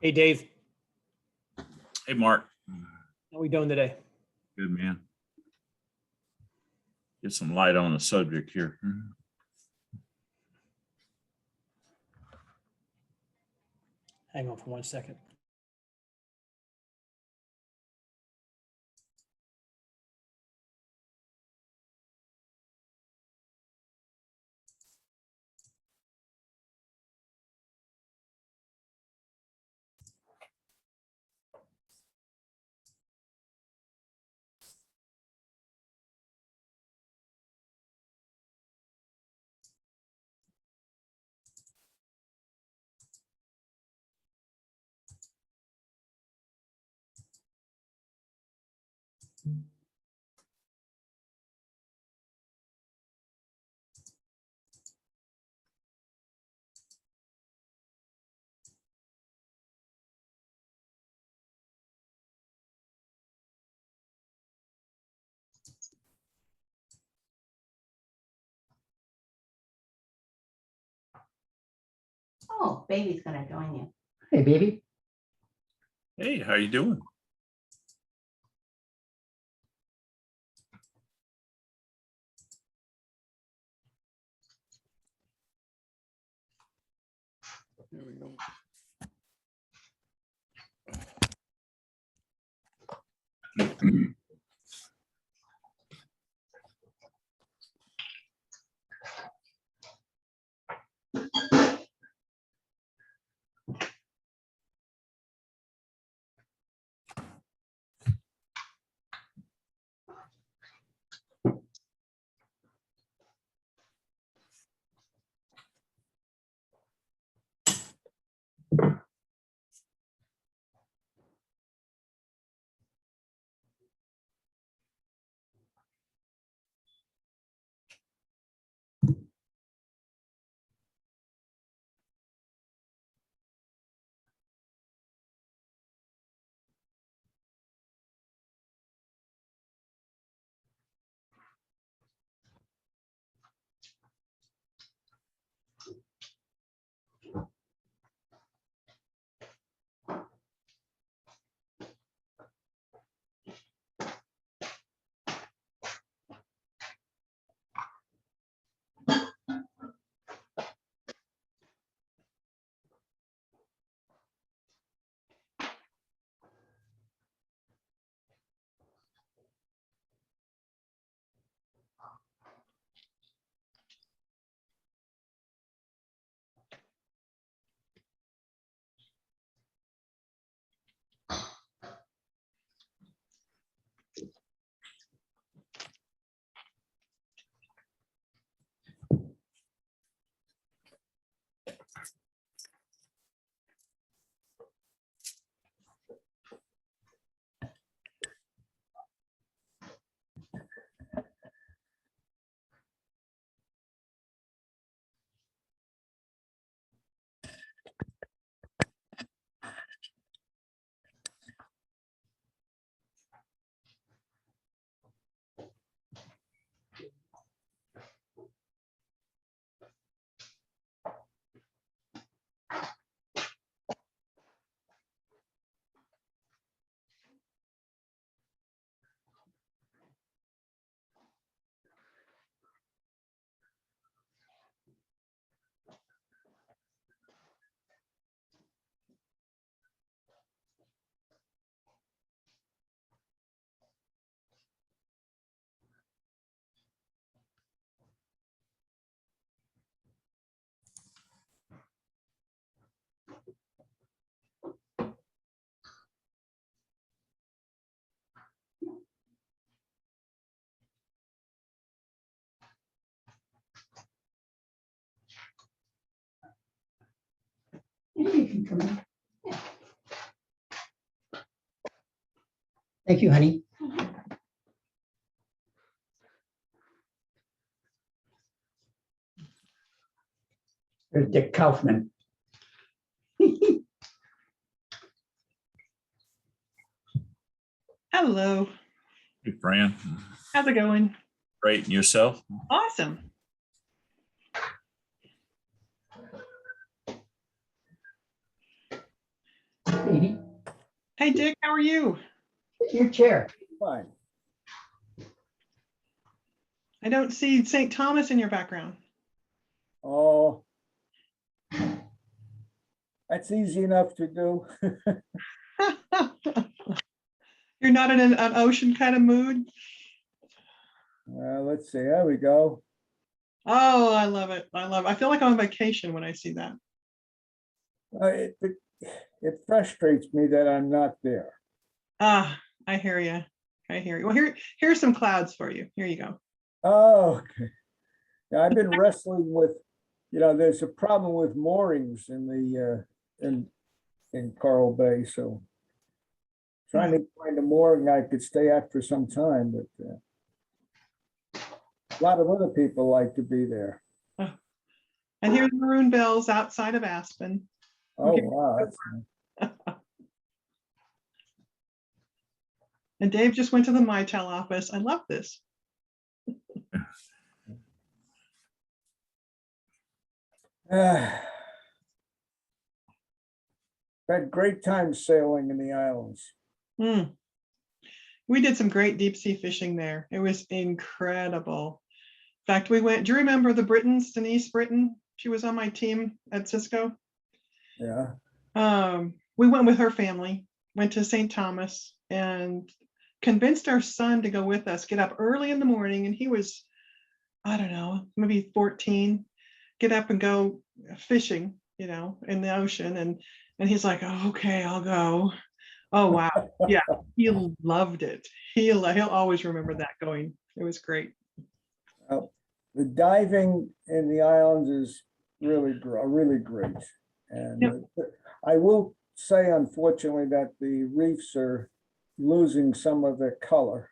Hey, Dave, Hey, Mark. how we doing today? Good, man. Get some light on the subject here. Hang on for 1 second. Oh, baby's gonna join you. Hey, baby. Hey, how you doing? There we go. You can come in. Thank you, honey. There's Dick Kaufman. Hello, Hey, Fran. how's it going? Great. And yourself? Awesome. Hi, Dick. How are you? Your chair. Fine. I don't see St. Thomas in your background. Oh, that's easy enough to do. You're not in an ocean kind of mood? Let's see, there we go. Oh, I love it. I love it. I feel like I'm on vacation when I see that. It frustrates me that I'm not there. Ah, I hear you. I hear you. Well, here's some clouds for you. Here you go. Oh, okay. Yeah, I've been wrestling with, there's a problem with moorings in the, in Coral Bay, so trying to find a mooring I could stay at for some time, but a lot of other people like to be there. And here's Maroon Bells outside of Aspen. Oh, Okay. wow, that's nice. And Dave just went to the Mitel office. I love this. Had great time sailing in the islands. Mm. We did some great deep sea fishing there. It was incredible. In fact, we went, do you remember the Britons, Denise Britton? She was on my team at Cisco. Yeah. We went with her family, went to St. Thomas and convinced our son to go with us, get up early in the morning. And he was, I don't know, maybe 14, get up and go fishing, in the ocean. And he's like, oh, okay, I'll go. Oh, wow. Yeah, he loved it. He'll always remember that going. It was great. The diving in the islands is really great. And Yep. I will say, unfortunately, that the reefs are losing some of their color.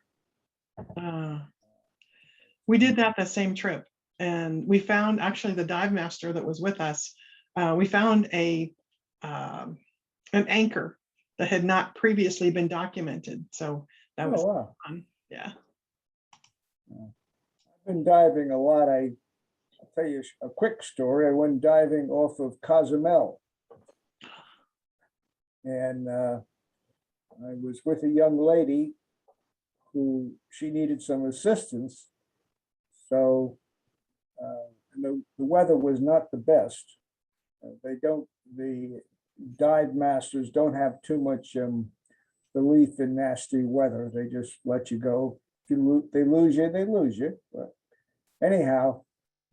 We did that same trip, and we found actually the dive master that was with us. We found an anchor that had not previously been documented. So that was wow. fun. Yeah. I've been diving a lot. I'll tell you a quick story. I went diving off of Cozumel. And I was with a young lady who she needed some assistance. So the weather was not the best. The dive masters don't have too much belief in nasty weather. They just let you go. If they lose you, they lose you. But anyhow,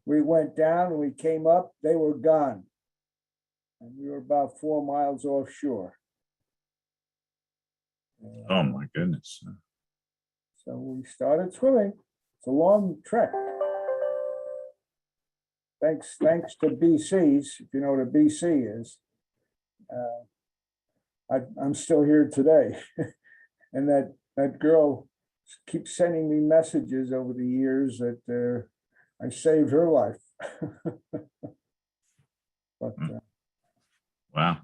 we went down and we came up, they were gone. And we were about 4 miles offshore. Oh, my goodness. So we started swimming. It's a long trek. Thanks to BC's, if you know what a BC is. I'm still here today. And that girl keeps sending me messages over the years that I saved her life. But Wow.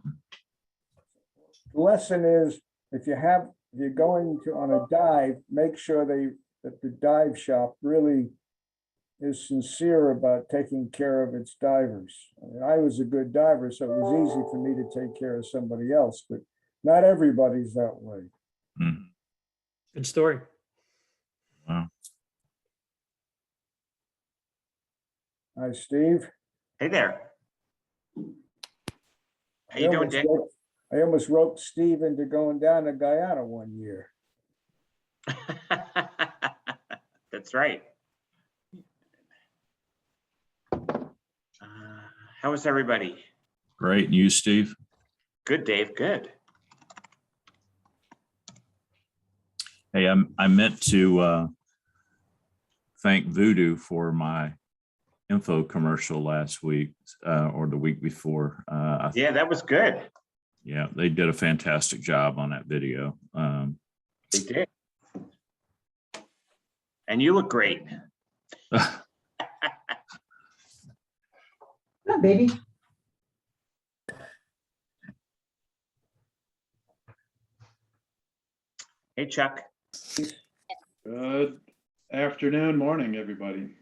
the lesson is, if you're going on a dive, make sure that the dive shop really is sincere about taking care of its divers. I was a good diver, so it was easy for me to take care of somebody else, but not everybody's that way. Mm. Good story. Wow. Hi, Steve. Hey there. How you doing, Dick? I almost roped Steve into going down to Guyana one year. That's right. How is everybody? Great. And you, Steve? Good, Dave. Good. Hey, I meant to thank Voodoo for my info commercial last week or the week before. Yeah, that was good. Yeah, they did a fantastic job on that video. They did. And you look great. Yeah, baby. Hey, Chuck. Good afternoon, morning, everybody.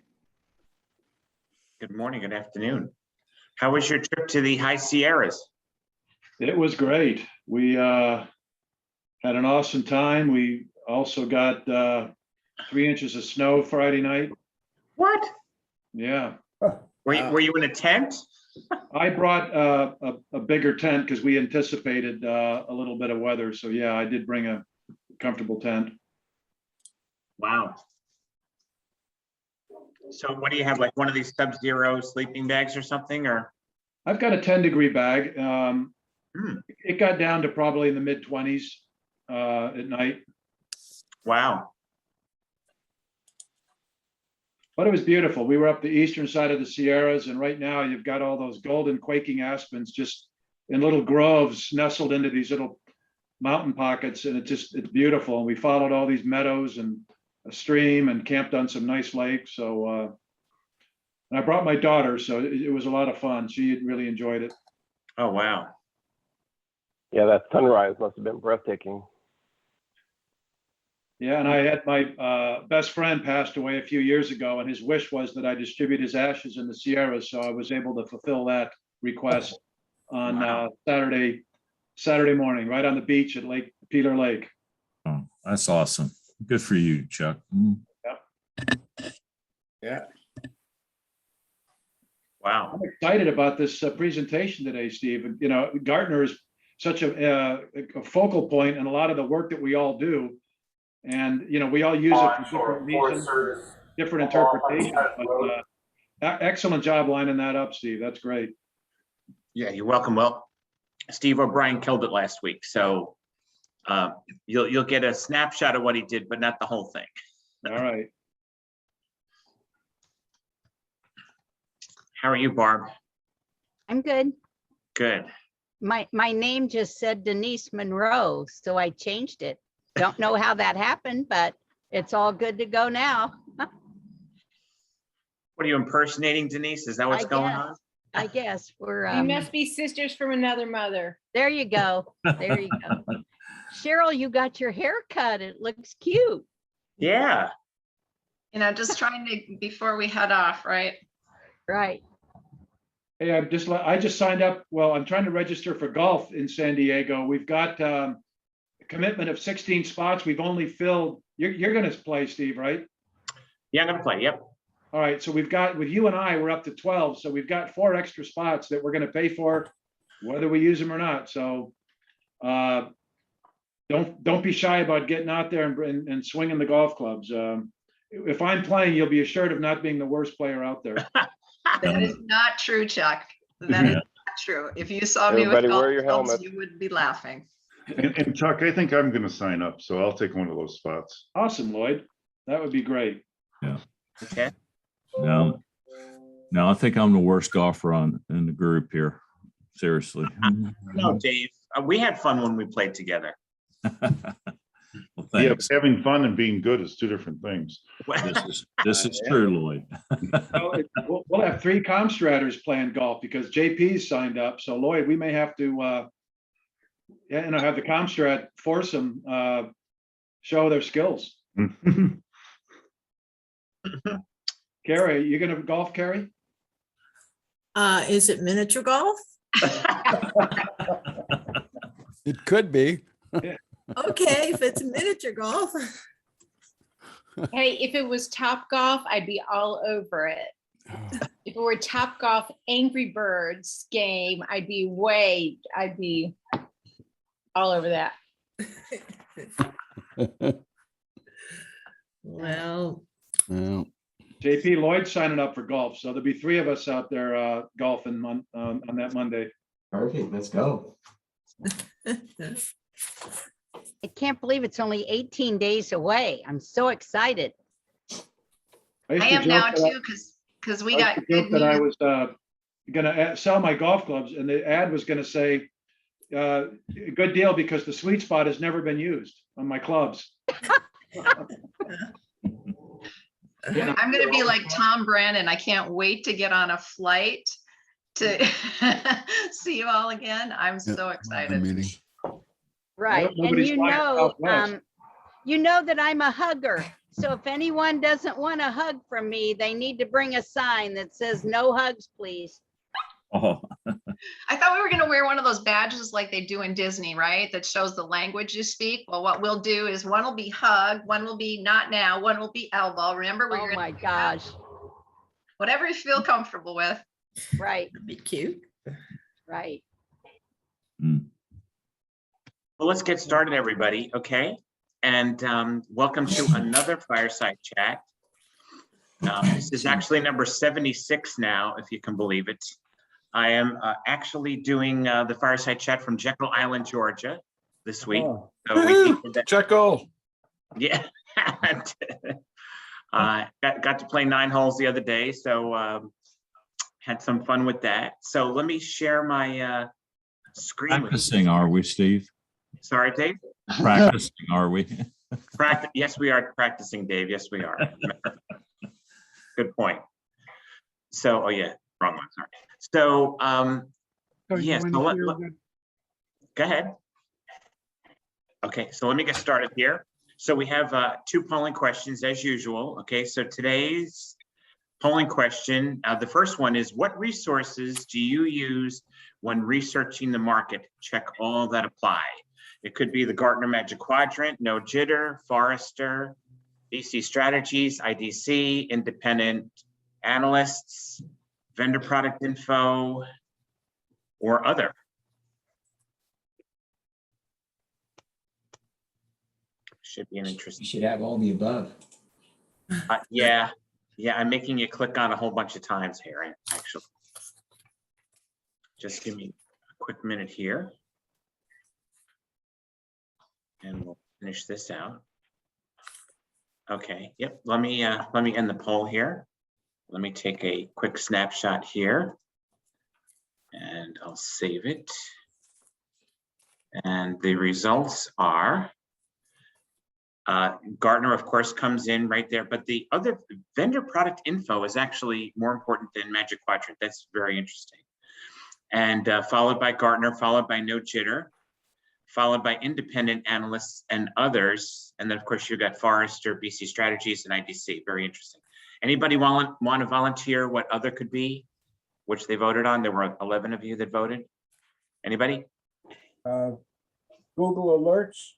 Good morning, good afternoon. How was your trip to the High Sierras? It was great. We Had an awesome time. We also got 3 inches of snow Friday night. What? Yeah. Were you in a tent? I brought a bigger tent because we anticipated a little bit of weather. So yeah, I did bring a comfortable tent. Wow. So what do you have, like one of these Sub-Zero sleeping bags or something, or? I've got a 10-degree bag. Hmm. It got down to probably in the mid-20s at night, Wow. but it was beautiful. We were up the eastern side of the Sierras, and right now you've got all those golden quaking aspens just in little groves nestled into these little mountain pockets, and it's beautiful. And we followed all these meadows and a stream and camped on some nice lakes. So and I brought my daughter, so it was a lot of fun. She really enjoyed it. Oh, wow. Yeah, that sunrise must have been breathtaking. Yeah, and I had my best friend passed away a few years ago, and his wish was that I distribute his ashes in the Sierras. So I was able to fulfill that request on Wow. Saturday morning, right on the beach at Lake Peeler Lake. Oh, that's awesome. Good for you, Chuck. Yeah. Wow. I'm excited about this presentation today, Steve. And, you know, Gartner is such a focal point in a lot of the work that we all do. And, you know, we all use it for different reasons, different interpretations. But excellent job lining that up, Steve. That's great. Yeah, you're welcome. Well, Steve O'Brien killed it last week, so you'll get a snapshot of what he did, but not the whole thing. All right. How are you, Barb? I'm good. Good. My name just said Denise Monroe, so I changed it. Don't know how that happened, but it's all good to go now. What are you impersonating, Denise? Is that what's going on? I guess we're, You must be sisters from another mother. there you go. There you go. Cheryl, you got your hair cut. It looks cute. Yeah. You know, just trying to, before we head off, right? Right. Hey, I just signed up. Well, I'm trying to register for golf in San Diego. We've got a commitment of 16 spots. We've only filled, you're going to play, Steve, right? Yeah, I'm gonna play. Yep. All right. So we've got, with you and I, we're up to 12. So we've got 4 extra spots that we're going to pay for, whether we use them or not. So don't be shy about getting out there and swinging the golf clubs. If I'm playing, you'll be assured of not being the worst player out there. That is not true, Chuck. That is not true. If you saw me with Everybody golf wear your clubs, helmet. you would be laughing. And Chuck, I think I'm gonna sign up, so I'll take one of those spots. Awesome, Lloyd. That would be great. Okay. No, I think I'm the worst golfer in the group here. Seriously. No, Dave. We had fun when we played together. Well, Yeah, thanks. having fun and being good is 2 different things. This is true, Lloyd. We'll have 3 Comstraters playing golf because JP's signed up. So Lloyd, we may have to, have the Comstrat foursome show their skills. Carrie, you gonna golf, Carrie? Is it miniature golf? It could be. Okay, if it's miniature golf. Hey, if it was Top Golf, I'd be all over it. If it were Top Golf Angry Birds game, I'd be all over that. Well, JP Lloyd's signing up for golf, so there'll be 3 of us out there golfing on that Monday. Perfect, let's go. I can't believe it's only 18 days away. I'm so excited. I used to am joke now that too, because we I got used to joke good that I news. was gonna sell my golf clubs, and the ad was gonna say, good deal because the sweet spot has never been used on my clubs. I'm gonna be like Tom Brennan. I can't wait to get on a flight to see you all again. I'm so excited. Right. And nobody's flying Southwest. you know that I'm a hugger. So if anyone doesn't want a hug from me, they need to bring a sign that says no hugs, please. Oh, I thought we were gonna wear one of those badges like they do in Disney, right? That shows the language you speak. Well, what we'll do is one will be hug, one will be not now, one will be elbow. Remember? Oh my gosh, Whatever you feel comfortable with. right, That'd be cute. right. Well, let's get started, everybody, okay? And welcome to another fireside chat. This is actually number 76 now, if you can believe it. I am actually doing the fireside chat from Jekyll Island, Georgia this week. Oh. So we did that. Jekyll. Yeah. Got to play 9 holes the other day, so had some fun with that. So let me share my screen with you. Practicing, are we, Steve? Sorry, Dave? Practicing, are we? Yes, we are practicing, Dave. Yes, we are. Good point. So, oh yeah, wrong one, sorry. So, yes, so go ahead. Okay, so let me get started here. So we have 2 polling questions as usual. Okay, so today's polling question, the first one is, what resources do you use when researching the market? Check all that apply. It could be the Gartner Magic Quadrant, No Jitter, Forrester, BC Strategies, IDC, independent analysts, vendor product info, or other. Should be an You interesting. should have all the above. Yeah, I'm making you click on a whole bunch of times here, actually. Just give me a quick minute here. And we'll finish this out. Okay, yep, let me end the poll here. Let me take a quick snapshot here. And I'll save it. And the results are, Gartner, of course, comes in right there, but the other vendor product info is actually more important than Magic Quadrant. That's very interesting. And followed by Gartner, followed by No Jitter, followed by independent analysts and others. And then, of course, you've got Forrester, BC Strategies, and IDC. Very interesting. Anybody want to volunteer what other could be, which they voted on? There were 11 of you that voted. Anybody? Google Alerts.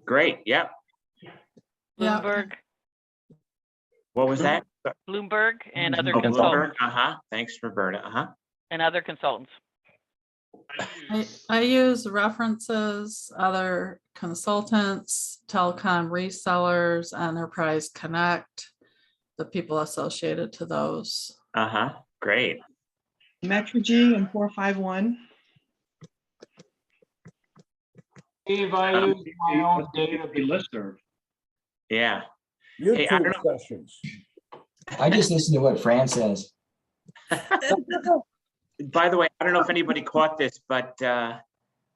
Great, yep. Bloomberg, What was that? Bloomberg and other Oh, Bloomberg, consultants thanks, Roberta, and other consultants. I use references, other consultants, telecom resellers, Enterprise Connect, the people associated to those. Great. Metrigy and 451. Steve, I use my own database. Listserv. Yeah. Hey, I don't YouTube know. sessions. I just listen to what Fran says. By the way, I don't know if anybody caught this, but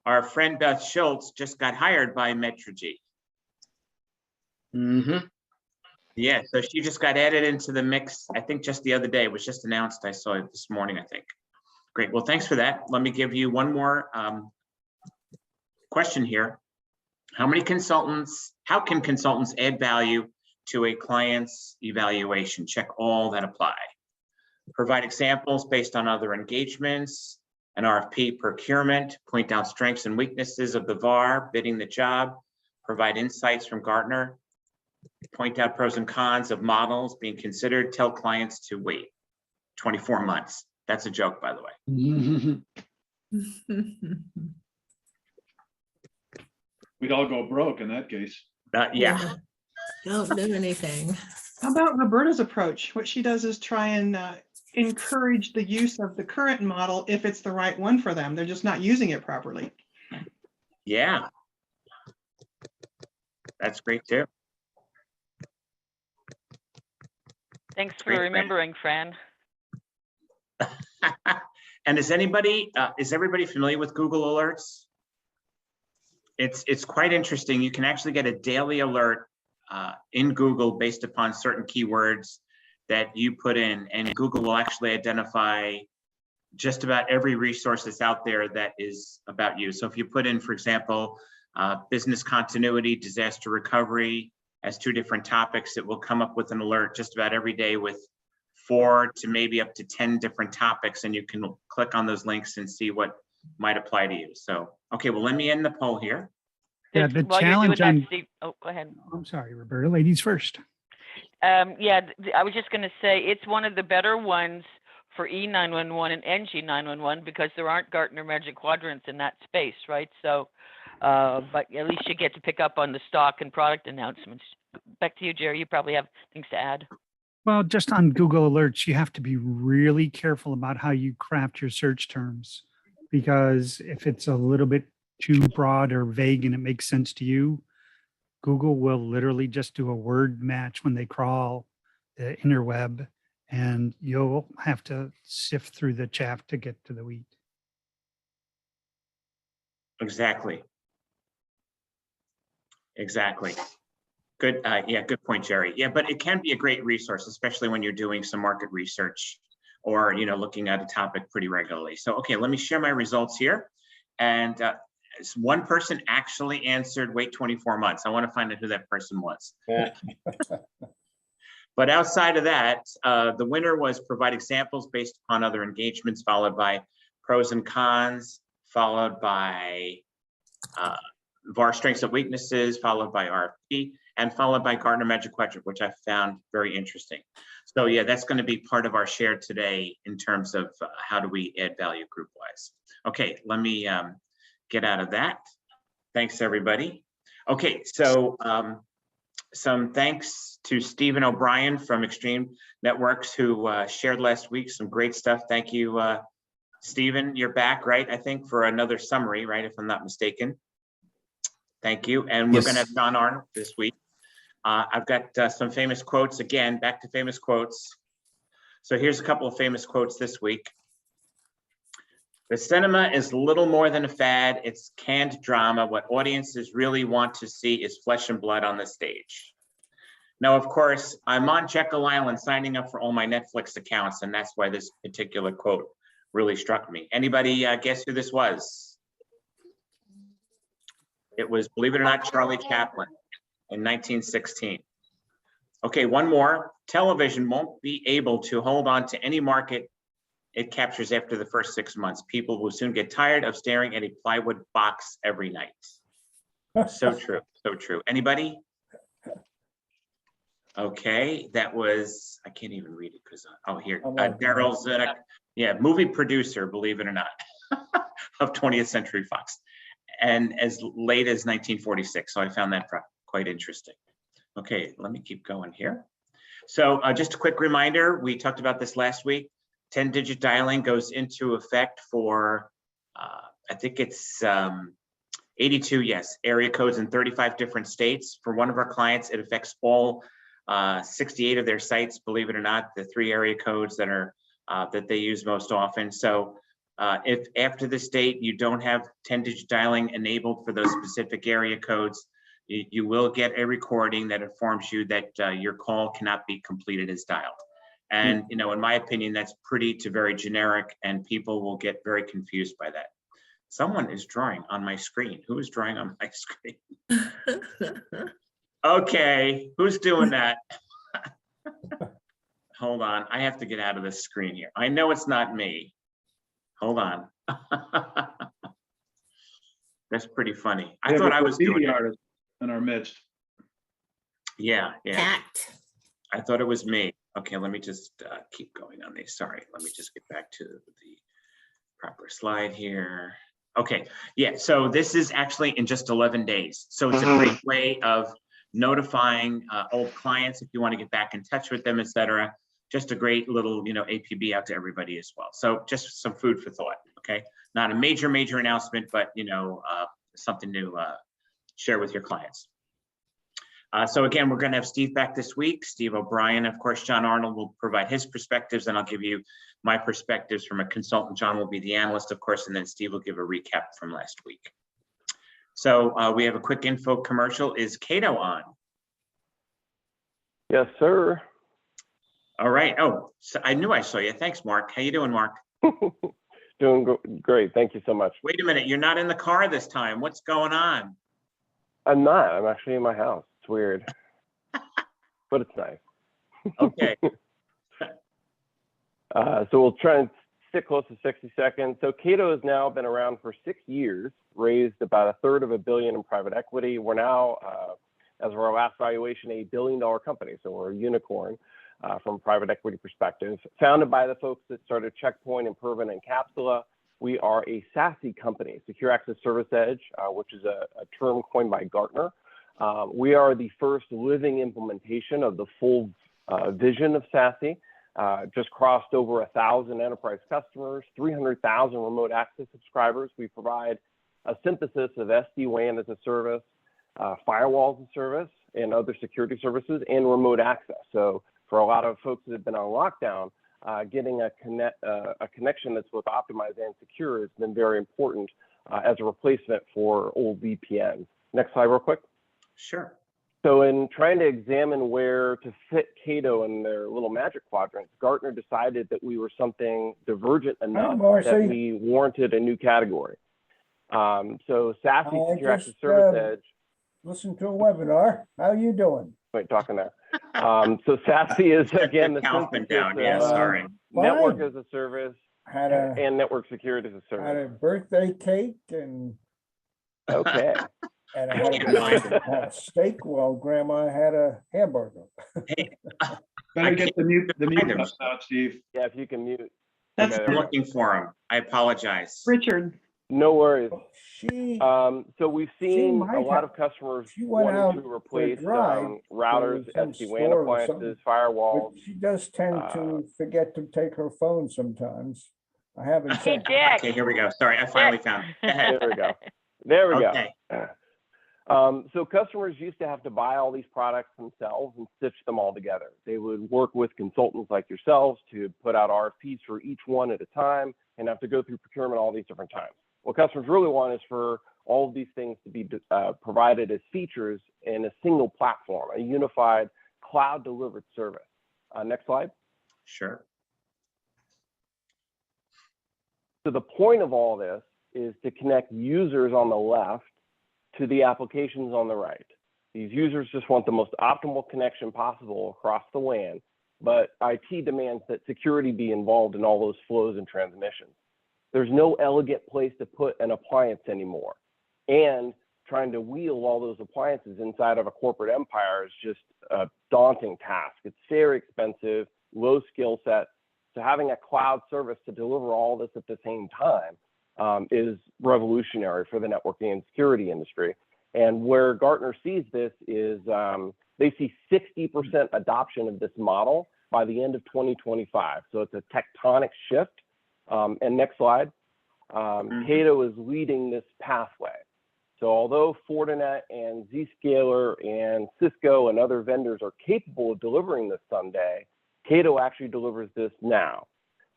our friend Beth Schultz just got hired by Metrigy. Yeah, so she just got added into the mix, I think just the other day. It was just announced. I saw it this morning, I think. Great, well, thanks for that. Let me give you one more question here. How can consultants add value to a client's evaluation? Check all that apply. Provide examples based on other engagements, an RFP procurement, point out strengths and weaknesses of the VAR, bidding the job, provide insights from Gartner, point out pros and cons of models being considered, tell clients to wait 24 months. That's a joke, by the way. We'd all go broke in that case. Yeah. Don't do anything. How about Roberta's approach? What she does is try and encourage the use of the current model if it's the right one for them. They're just not using it properly. Yeah. That's great too. Thanks for Great, Fran. remembering, Fran. And is everybody familiar with Google Alerts? It's quite interesting. You can actually get a daily alert in Google based upon certain keywords that you put in, and Google will actually identify just about every resource that's out there that is about you. So if you put in, for example, business continuity, disaster recovery as 2 different topics, it will come up with an alert just about every day with 4 to maybe up to 10 different topics, and you can click on those links and see what might apply to you. So, okay, well, let me end the poll here. Yeah, the While you're challenge doing that, on, Steve, oh, go ahead. I'm sorry, Roberta, ladies first. Yeah, I was just going to say it's one of the better ones for E911 and NG911 because there aren't Gartner Magic Quadrants in that space, right? So, but at least you get to pick up on the stock and product announcements. Back to you, Jerry. You probably have things to add. Well, just on Google Alerts, you have to be really careful about how you craft your search terms. Because if it's a little bit too broad or vague and it makes sense to you, Google will literally just do a word match when they crawl the interweb, and you'll have to sift through the chaff to get to the wheat. Exactly. Exactly. Good. Yeah, good point, Jerry. Yeah, but it can be a great resource, especially when you're doing some market research or, you know, looking at a topic pretty regularly. So, okay, let me share my results here. And one person actually answered, wait 24 months. I want to find out who that person was. But outside of that, the winner was provide examples based upon other engagements, followed by pros and cons, followed by VAR strengths and weaknesses, followed by RFP, and followed by Gartner Magic Quadrant, which I found very interesting. So yeah, that's going to be part of our share today in terms of how do we add value group-wise. Okay, let me get out of that. Thanks, everybody. Okay, so some thanks to Stephen O'Brien from Extreme Networks who shared last week some great stuff. Thank you, Stephen. You're back, right? I think for another summary, right? If I'm not mistaken. Thank you. And we're going to have John Arnold this week. I've got some famous quotes again, back to famous quotes. So here's a couple of famous quotes this week. The cinema is little more than a fad. It's canned drama. What audiences really want to see is flesh and blood on the stage. Now, of course, I'm on Jekyll Island signing up for all my Netflix accounts, and that's why this particular quote really struck me. Anybody guess who this was? It was, believe it or not, Charlie Chaplin in 1916. Okay, one more. Television won't be able to hold on to any market it captures after the first 6 months. People will soon get tired of staring at a plywood box every night. So true, so true. Anybody? Okay, that was, I can't even read it because, oh, here, Daryl Zanuck, yeah, movie producer, believe it or not, of 20th Century Fox, and as late as 1946. So I found that quite interesting. Okay, let me keep going here. So just a quick reminder, we talked about this last week. 10-digit dialing goes into effect for, I think it's 82, yes, area codes in 35 different states. For one of our clients, it affects all 68 of their sites, believe it or not, the 3 area codes that are that they use most often. So if after this date you don't have 10-digit dialing enabled for those specific area codes, you will get a recording that informs you that your call cannot be completed as dialed. And, you know, in my opinion, that's pretty to very generic, and people will get very confused by that. Someone is drawing on my screen. Who is drawing on my screen? Okay, who's doing that? Hold on, I have to get out of this screen here. I know it's not me. Hold on. That's pretty funny. I thought I was doing it. Artist in our midst. Yeah, yeah. Cat. I thought it was me. Okay, let me just keep going on these. Sorry, let me just get back to the proper slide here. Okay, yeah, so this is actually in just 11 days. So it's a great way of notifying old clients if you want to get back in touch with them, et cetera. Just a great little, you know, APB out to everybody as well. So just some food for thought, okay? Not a major announcement, but, you know, something to share with your clients. So again, we're going to have Steve back this week, Steve O'Brien. Of course, John Arnold will provide his perspectives, and I'll give you my perspectives from a consultant. John will be the analyst, of course, and then Steve will give a recap from last week. So we have a quick info commercial. Is Cato on? Yes, sir. All right. Oh, so I knew I saw you. Thanks, Mark. How you doing, Mark? Doing great. Thank you so much. Wait a minute. You're not in the car this time. What's going on? I'm not. I'm actually in my house. It's weird, but it's nice. Okay. So we'll try and stick close to 60 seconds. So Cato has now been around for 6 years, raised about $1/3 billion in private equity. We're now, as of our last valuation, $1 billion company. So we're a unicorn from a private equity perspective. Founded by the folks that started Checkpoint and Pervin and Capsula. We are a SASE company, Secure Access Service Edge, which is a term coined by Gartner. We are the first living implementation of the full vision of SASE. Just crossed over 1,000 enterprise customers, 300,000 remote access subscribers. We provide a synthesis of SD-WAN as a service, firewalls as a service, and other security services, and remote access. So for a lot of folks that have been on lockdown, getting a connection that's both optimized and secure has been very important as a replacement for old VPNs. Next slide real quick. Sure. So in trying to examine where to fit Cato in their little magic quadrants, Gartner decided that we were something divergent enough that we warranted a new category. So SASE, Secure Access Service Edge. Listen to a webinar. How you doing? Wait, talking there. So SASE is again the Kaufman synthesis down. Yeah, sorry. network as a service Had and network security as a had service. a birthday cake and Okay. and I had a steak while Grandma had a hamburger. Better get the mute button out, Steve. Yeah, if you can mute. That's Okay, I'm looking for him. I apologize. Richard. no worries. She So we've seen a might lot have- of customers she went wanting out to for a replace drive routers, to some SD-WAN store or appliances, something. firewalls. But she does tend to forget to take her phone sometimes. I haven't Hey, said. Dick. Okay, here we go. Sorry, I finally found it. Go ahead. There we go. There we Okay. go. So customers used to have to buy all these products themselves and stitch them all together. They would work with consultants like yourselves to put out RFPs for each one at a time and have to go through procurement all these different times. What customers really want is for all of these things to be provided as features in a single platform, a unified cloud delivered service. Next slide. Sure. So the point of all this is to connect users on the left to the applications on the right. These users just want the most optimal connection possible across the WAN, but IT demands that security be involved in all those flows and transmissions. There's no elegant place to put an appliance anymore. And trying to wheel all those appliances inside of a corporate empire is just a daunting task. It's very expensive, low skill set. So having a cloud service to deliver all this at the same time is revolutionary for the networking and security industry. And where Gartner sees this is they see 60% adoption of this model by the end of 2025. So it's a tectonic shift. And next slide. Cato is leading this pathway. So although Fortinet and Zscaler and Cisco and other vendors are capable of delivering this someday, Cato actually delivers this now.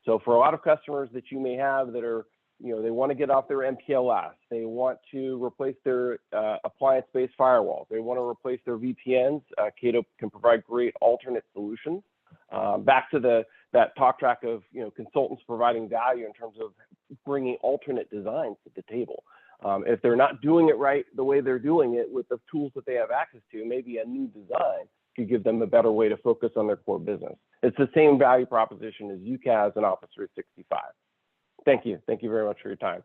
So for a lot of customers that you may have that are, they want to get off their MPLS, they want to replace their appliance-based firewalls, they want to replace their VPNs, Cato can provide great alternate solutions. Back to that talk track of consultants providing value in terms of bringing alternate designs to the table. If they're not doing it right the way they're doing it with the tools that they have access to, maybe a new design could give them a better way to focus on their core business. It's the same value proposition as UCaaS and Office 365. Thank you. Thank you very much for your time.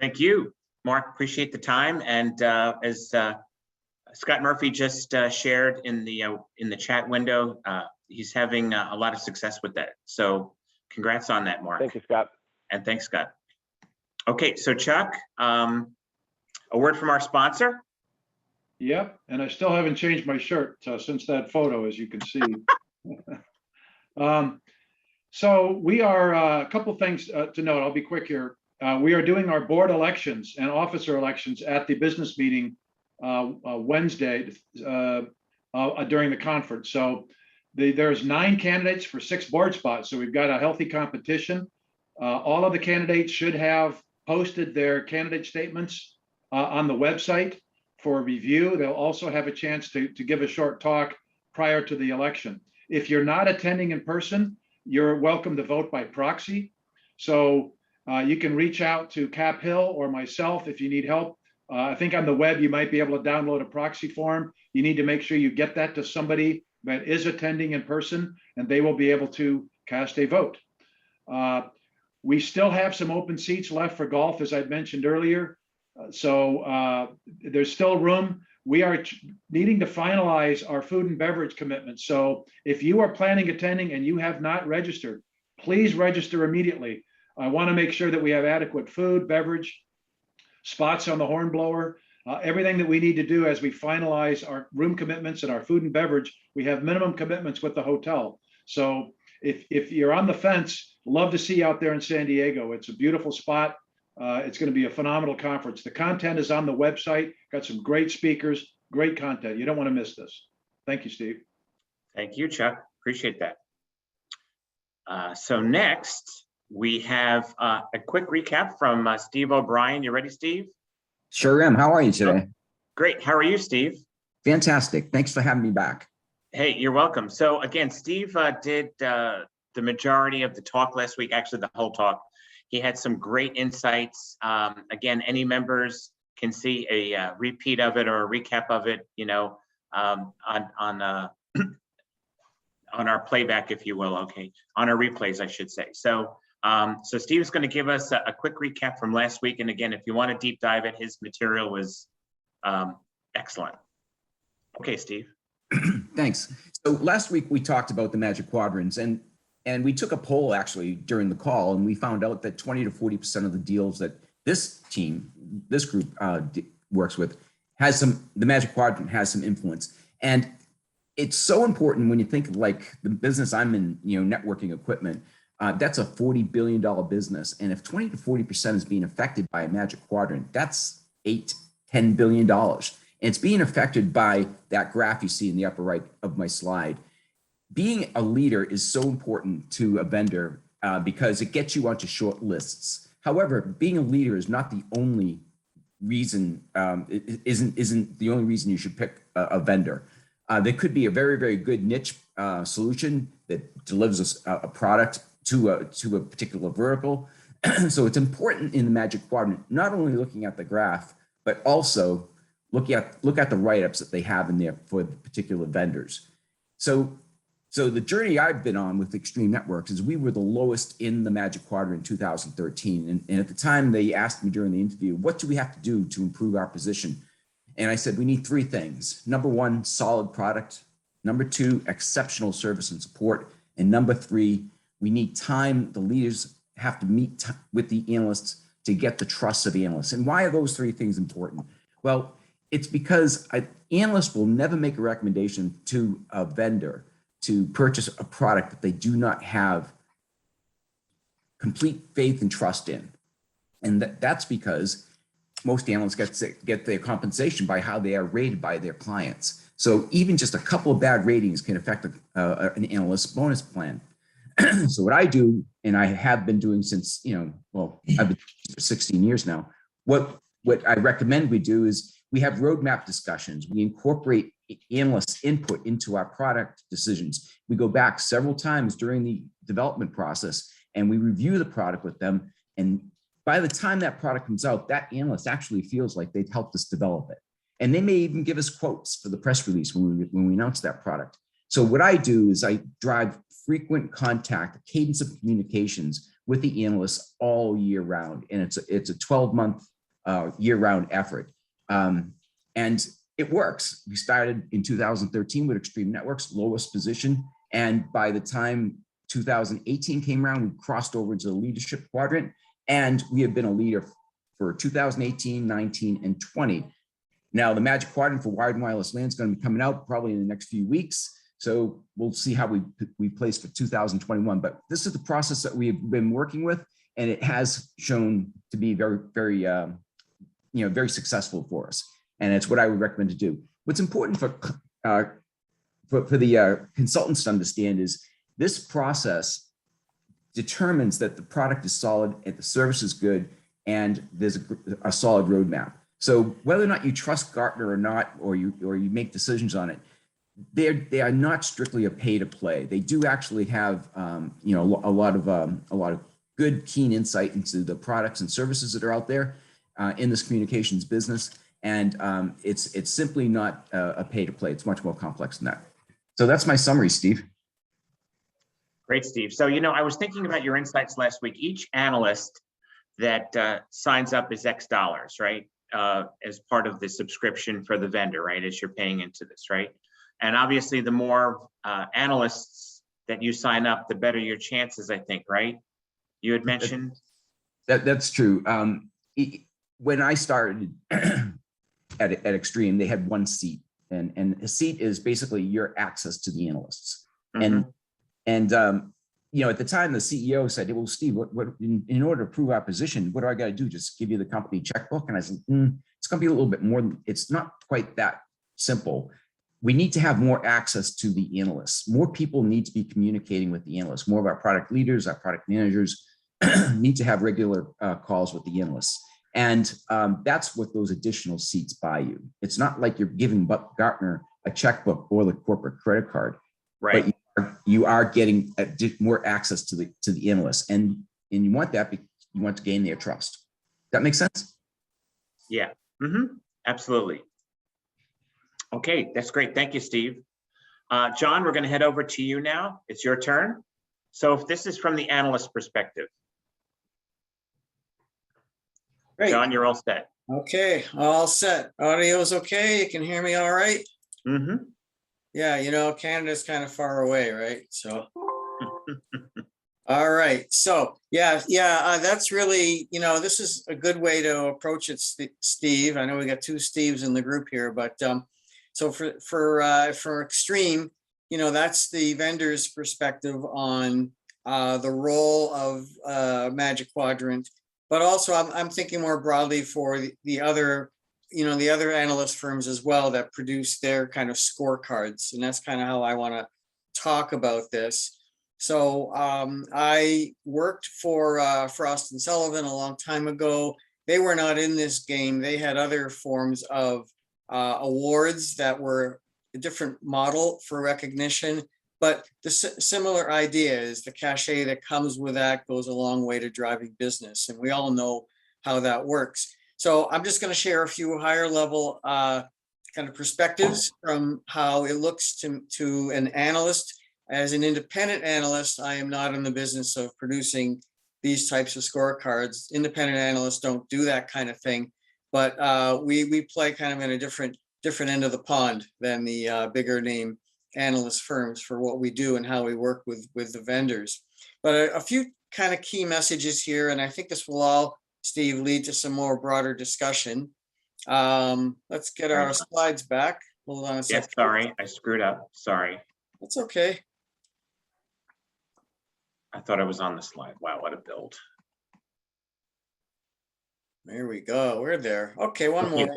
Thank you, Mark. Appreciate the time. And as Scott Murphy just shared in the chat window, he's having a lot of success with that. So congrats on that, Mark. Thank you, Scott. And thanks, Scott. Okay, so Chuck, a word from our sponsor. Yep, and I still haven't changed my shirt since that photo, as you can see. So we are a couple things to note. I'll be quick here. We are doing our board elections and officer elections at the business meeting Wednesday during the conference. So there's 9 candidates for 6 board spots. So we've got a healthy competition. All of the candidates should have posted their candidate statements on the website for review. They'll also have a chance to give a short talk prior to the election. If you're not attending in person, you're welcome to vote by proxy. So you can reach out to Cap Hill or myself if you need help. I think on the web, you might be able to download a proxy form. You need to make sure you get that to somebody that is attending in person, and they will be able to cast a vote. We still have some open seats left for golf, as I mentioned earlier. So there's still room. We are needing to finalize our food and beverage commitment. So if you are planning attending and you have not registered, please register immediately. I want to make sure that we have adequate food, beverage, spots on the horn blower, everything that we need to do as we finalize our room commitments and our food and beverage. We have minimum commitments with the hotel. So if you're on the fence, love to see you out there in San Diego. It's a beautiful spot. It's going to be a phenomenal conference. The content is on the website. Got some great speakers, great content. You don't want to miss this. Thank you, Steve. Thank you, Chuck. Appreciate that. So next, we have a quick recap from Steve O'Brien. You ready, Steve? Sure am. How are you today? Great. How are you, Steve? Fantastic. Thanks for having me back. Hey, you're welcome. So again, Steve did the majority of the talk last week, actually the whole talk. He had some great insights. Again, any members can see a repeat of it or a recap of it, you know, on our playback, if you will. Okay, on our replays, I should say. So, so Steve's going to give us a quick recap from last week. And again, if you want to deep dive it, his material was excellent. Okay, Steve. Thanks. So last week we talked about the Magic Quadrants, and we took a poll actually during the call, and we found out that 20 to 40% of the deals that this group works with the Magic Quadrant has some influence. And it's so important when you think of like the business I'm in, you know, networking equipment, that's a $40 billion business. And if 20 to 40% is being affected by a Magic Quadrant, that's $10 billion. And it's being affected by that graph you see in the upper right of my slide. Being a leader is so important to a vendor because it gets you onto short lists. However, being a leader is not the only reason, isn't the only reason you should pick a vendor. There could be a very, very good niche solution that delivers a product to a particular vertical. So it's important in the Magic Quadrant, not only looking at the graph, but also look at the write-ups that they have in there for the particular vendors. So the journey I've been on with Extreme Networks is we were the lowest in the Magic Quadrant in 2013. And at the time they asked me during the interview, what do we have to do to improve our position? And I said, we need three things. Number one, solid product. Number two, exceptional service and support. And number three, we need time. The leaders have to meet with the analysts to get the trust of analysts. And why are those three things important? Well, it's because analysts will never make a recommendation to a vendor to purchase a product that they do not have complete faith and trust in. And that's because most analysts get their compensation by how they are rated by their clients. So even just a couple of bad ratings can affect an analyst's bonus plan. So what I do, and I have been doing since, well, I've been for 16 years now, what I recommend we do is we have roadmap discussions. We incorporate analysts' input into our product decisions. We go back several times during the development process and we review the product with them. And by the time that product comes out, that analyst actually feels like they've helped us develop it. And they may even give us quotes for the press release when we announce that product. So what I do is I drive frequent contact, a cadence of communications with the analysts all year round. And it's a 12-month year-round effort. And it works. We started in 2013 with Extreme Networks, lowest position. And by the time 2018 came around, we crossed over into the leadership quadrant. And we have been a leader for 2018, 19, and 20. Now, the Magic Quadrant for wired and wireless LAN is going to be coming out probably in the next few weeks. So we'll see how we place for 2021. But this is the process that we've been working with, and it has shown to be very, very, very successful for us. And it's what I would recommend to do. What's important for the consultants to understand is this process determines that the product is solid and the service is good and there's a solid roadmap. So whether or not you trust Gartner or not, or you make decisions on it, they are not strictly a pay to play. They do actually have a lot of good, keen insight into the products and services that are out there in this communications business. And it's simply not a pay to play. It's much more complex than that. So that's my summary, Steve. Great, Steve. So, I was thinking about your insights last week. Each analyst that signs up is X dollars, right? As part of the subscription for the vendor, right? As you're paying into this, right? And obviously, the more analysts that you sign up, the better your chances, I think, right? You had mentioned. That's true. When I started at Extreme, they had one seat, and a seat is basically your access to the analysts. Mhm. And at the time, the CEO said, "Well, Steve, what in order to prove our position, what do I got to do? Just give you the company checkbook?" And I said, "It's going to be a little bit more. It's not quite that simple. We need to have more access to the analysts. More people need to be communicating with the analysts. More of our product leaders, our product managers need to have regular calls with the analysts." And that's what those additional seats buy you. It's not like you're giving Gartner a checkbook or the corporate credit card, right? But you are getting more access to the analysts, and you want that because you want to gain their trust. That makes sense? Yeah, absolutely. Okay, that's great. Thank you, Steve. John, we're going to head over to you now. It's your turn. So if this is from the analyst perspective. Great. John, you're all set. Okay, all set. Audio's okay. You can hear me all right? Mm-hmm. Yeah, Canada's kind of far away, right? So, all right. So, that's really, this is a good way to approach it, Steve. I know we got two Steves in the group here, but so for Extreme, that's the vendor's perspective on the role of Magic Quadrant. But also, I'm thinking more broadly for the other, the other analyst firms as well that produce their kind of scorecards, and that's kind of how I want to talk about this. So I worked for Frost and Sullivan a long time ago. They were not in this game. They had other forms of awards that were a different model for recognition. But the similar idea is the cachet that comes with that goes a long way to driving business. And we all know how that works. So I'm just going to share a few higher level kind of perspectives from how it looks to an analyst. As an independent analyst, I am not in the business of producing these types of scorecards. Independent analysts don't do that kind of thing. But we play kind of in a different end of the pond than the bigger name analyst firms for what we do and how we work with the vendors. But a few kind of key messages here, and I think this will all, Steve, lead to some more broader discussion. Let's get our slides back. Hold on a second. Yes, sorry, I screwed up. Sorry. That's okay. I thought I was on the slide. Wow, what a build. There we go. We're there. Okay, one more.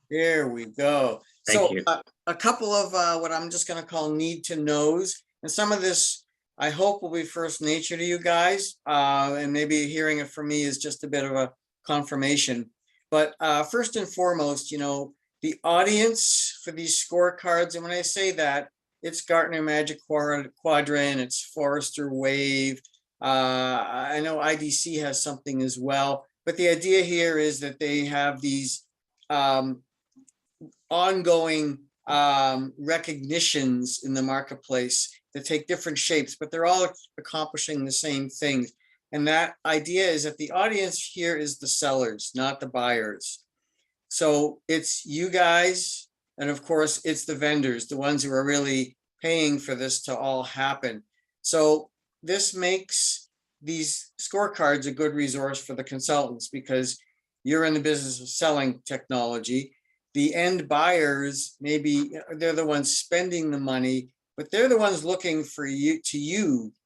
Here we go. Thank you. A couple of what I'm just going to call need to knows, and some of this I hope will be first nature to you guys, and maybe hearing it from me is just a bit of a confirmation. But first and foremost, the audience for these scorecards, and when I say that, it's Gartner Magic Quadrant, it's Forrester Wave. I know IDC has something as well, but the idea here is that they have these ongoing recognitions in the marketplace that take different shapes, but they're all accomplishing the same things. And that idea is that the audience here is the sellers, not the buyers. So it's you guys, and of course, it's the vendors, the ones who are really paying for this to all happen. So this makes these scorecards a good resource for the consultants because you're in the business of selling technology. The end buyers, maybe they're the ones spending the money, but they're the ones looking for you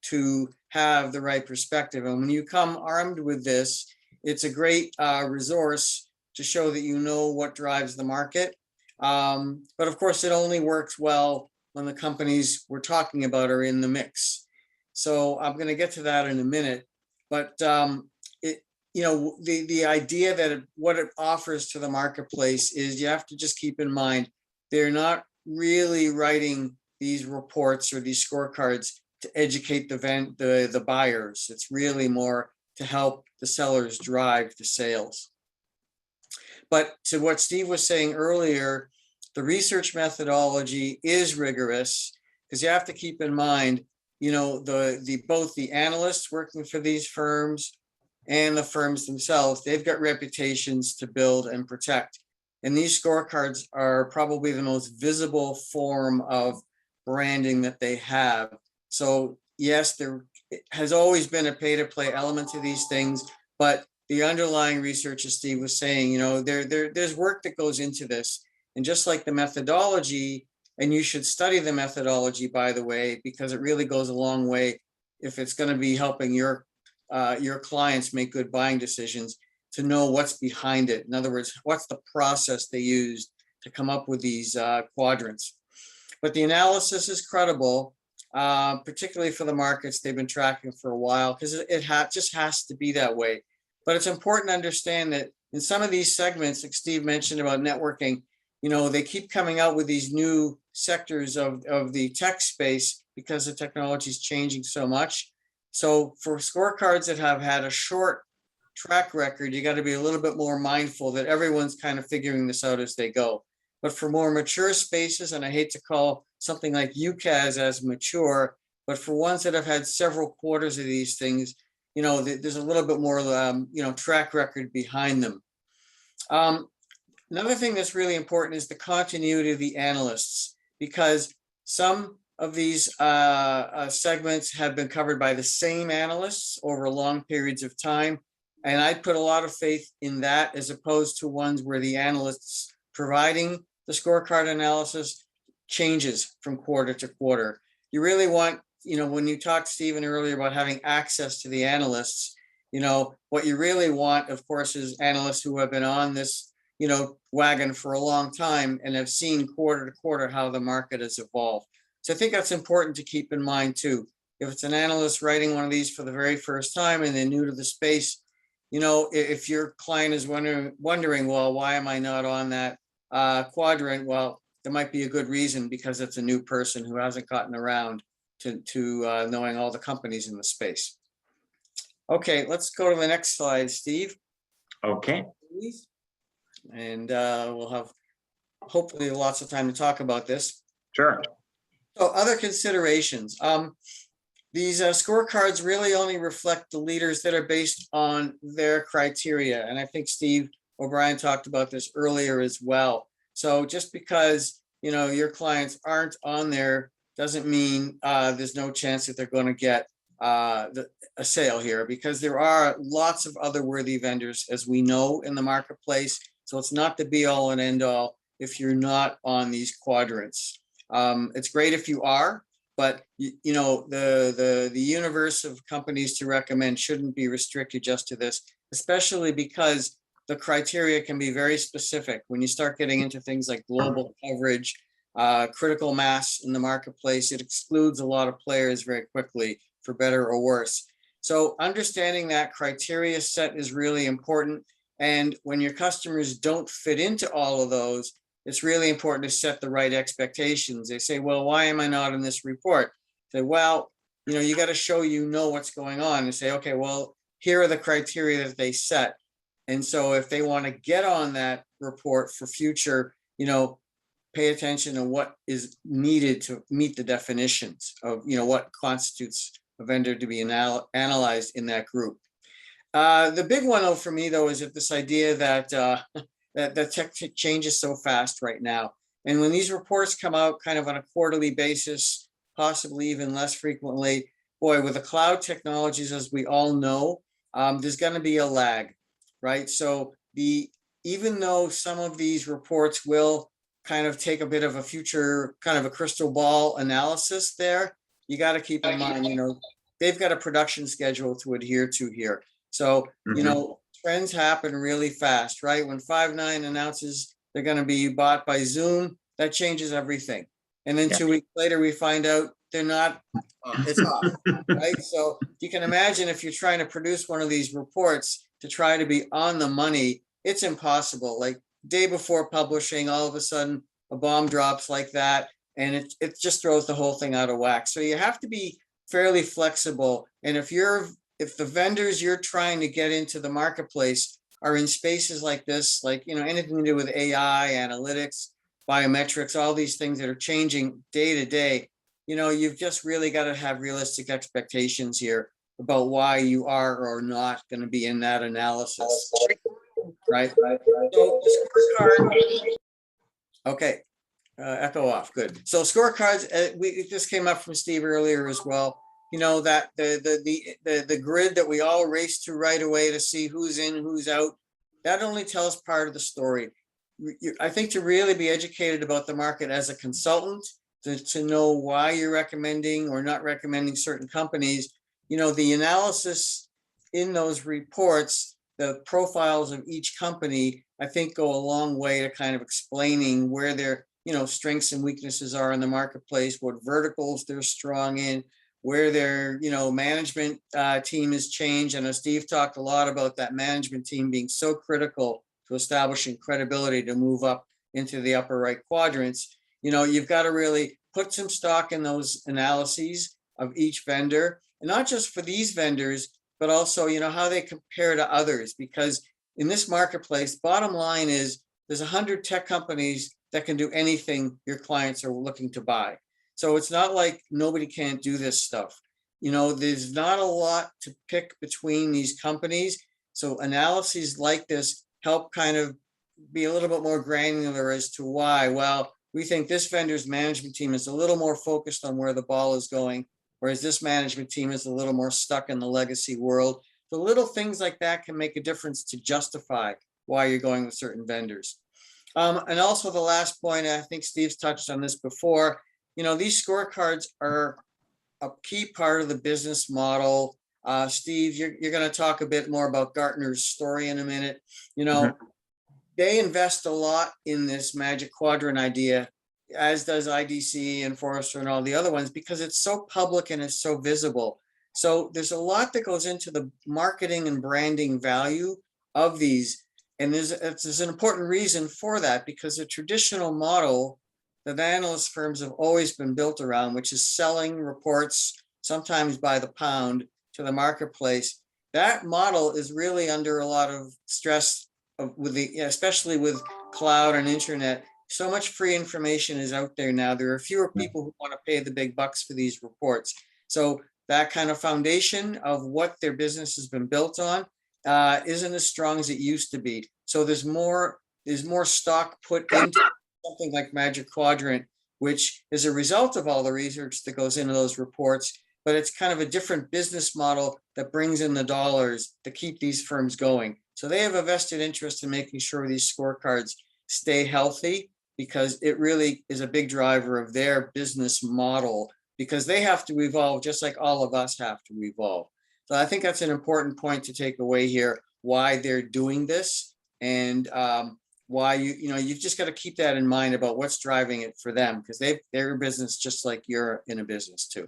to have the right perspective. And when you come armed with this, it's a great resource to show that you know what drives the market. But of course, it only works well when the companies we're talking about are in the mix. So I'm going to get to that in a minute. But the idea that what it offers to the marketplace is you have to just keep in mind, they're not really writing these reports or these scorecards to educate the buyers. It's really more to help the sellers drive the sales. But to what Steve was saying earlier, the research methodology is rigorous because you have to keep in mind, both the analysts working for these firms and the firms themselves, they've got reputations to build and protect. And these scorecards are probably the most visible form of branding that they have. So yes, there has always been a pay-to-play element to these things, but the underlying research, as Steve was saying, there's work that goes into this. And just like the methodology, and you should study the methodology, by the way, because it really goes a long way if it's going to be helping your clients make good buying decisions, to know what's behind it. In other words, what's the process they used to come up with these quadrants. But the analysis is credible, particularly for the markets they've been tracking for a while, because it just has to be that way. But it's important to understand that in some of these segments, like Steve mentioned about networking, they keep coming out with these new sectors of the tech space because the technology is changing so much. So for scorecards that have had a short track record, you got to be a little bit more mindful that everyone's kind of figuring this out as they go. But for more mature spaces, and I hate to call something like UCAS as mature, but for ones that have had several quarters of these things, there's a little bit more, track record behind them. Another thing that's really important is the continuity of the analysts, because some of these segments have been covered by the same analysts over long periods of time. And I put a lot of faith in that, as opposed to ones where the analysts providing the scorecard analysis changes from quarter to quarter. You really want, when you talked, Stephen, earlier about having access to the analysts, what you really want, of course, is analysts who have been on this, wagon for a long time and have seen quarter to quarter how the market has evolved. So I think that's important to keep in mind too. If it's an analyst writing one of these for the very first time and they're new to the space, if your client is wondering, well, why am I not on that quadrant? Well, there might be a good reason, because it's a new person who hasn't gotten around to knowing all the companies in the space. Okay, let's go to the next slide, Steve. Okay. And we'll have hopefully lots of time to talk about this. Sure. So other considerations. These scorecards really only reflect the leaders that are based on their criteria. And I think Steve O'Brien talked about this earlier as well. So just because, your clients aren't on there doesn't mean there's no chance that they're going to get a sale here, because there are lots of other worthy vendors, as we know, in the marketplace. So it's not the be all and end all if you're not on these quadrants. It's great if you are, but the universe of companies to recommend shouldn't be restricted just to this, especially because the criteria can be very specific. When you start getting into things like global coverage, critical mass in the marketplace, it excludes a lot of players very quickly, for better or worse. So understanding that criteria set is really important. And when your customers don't fit into all of those, it's really important to set the right expectations. They say, well, why am I not in this report? Say, well, you got to show what's going on, and say, okay, well, here are the criteria that they set. And so if they want to get on that report for future, pay attention to what is needed to meet the definitions of, what constitutes a vendor to be analyzed in that group. The big one, though, for me, though, is that this idea that that tech changes so fast right now. And when these reports come out kind of on a quarterly basis, possibly even less frequently, boy, with the cloud technologies, as we all know, there's going to be a lag, right? So even though some of these reports will kind of take a bit of a future, kind of a crystal ball analysis there, you got to keep in mind, they've got a production schedule to adhere to here. So, trends happen really fast, right? When Five9 announces they're going to be bought by Zoom, that changes everything. And then 2 weeks later, we find out they're not, it's off, right? So you can imagine if you're trying to produce one of these reports to try to be on the money, it's impossible. Like day before publishing, all of a sudden a bomb drops like that, and it just throws the whole thing out of whack. So you have to be fairly flexible. And if the vendors you're trying to get into the marketplace are in spaces like this, like, anything to do with AI, analytics, biometrics, all these things that are changing day to day, you've just really got to have realistic expectations here about why you are or not going to be in that analysis, right? So the scorecard, okay, echo off, good. So scorecards, it just came up from Steve earlier as well. That the grid that we all race to right away to see who's in, who's out, that only tells part of the story. I think to really be educated about the market as a consultant, to know why you're recommending or not recommending certain companies, the analysis in those reports, the profiles of each company, I think go a long way to kind of explaining where their, strengths and weaknesses are in the marketplace, what verticals they're strong in, where their, management team has changed. And as Steve talked a lot about that management team being so critical to establishing credibility to move up into the upper right quadrants. You've got to really put some stock in those analyses of each vendor, and not just for these vendors, but also, how they compare to others. Because in this marketplace, bottom line is there's 100 tech companies that can do anything your clients are looking to buy. So it's not like nobody can't do this stuff. There's not a lot to pick between these companies. So analyses like this help kind of be a little bit more granular as to why. Well, we think this vendor's management team is a little more focused on where the ball is going, whereas this management team is a little more stuck in the legacy world. The little things like that can make a difference to justify why you're going with certain vendors. And also the last point, I think Steve's touched on this before, these scorecards are a key part of the business model. Steve, you're going to talk a bit more about Gartner's story in a minute. They invest a lot in this Magic Quadrant idea, as does IDC and Forrester and all the other ones, because it's so public and it's so visible. So there's a lot that goes into the marketing and branding value of these. And there's an important reason for that, because the traditional model that analyst firms have always been built around, which is selling reports, sometimes by the pound, to the marketplace. That model is really under a lot of stress especially with cloud and internet. So much free information is out there now. There are fewer people who want to pay the big bucks for these reports. So that kind of foundation of what their business has been built on isn't as strong as it used to be. So there's more stock put into something like Magic Quadrant, which is a result of all the research that goes into those reports, but it's kind of a different business model that brings in the dollars to keep these firms going. So they have a vested interest in making sure these scorecards stay healthy, because it really is a big driver of their business model, because they have to evolve just like all of us have to evolve. So I think that's an important point to take away here, why they're doing this, and why you've just got to keep that in mind about what's driving it for them, because they're a business just like you're in a business too.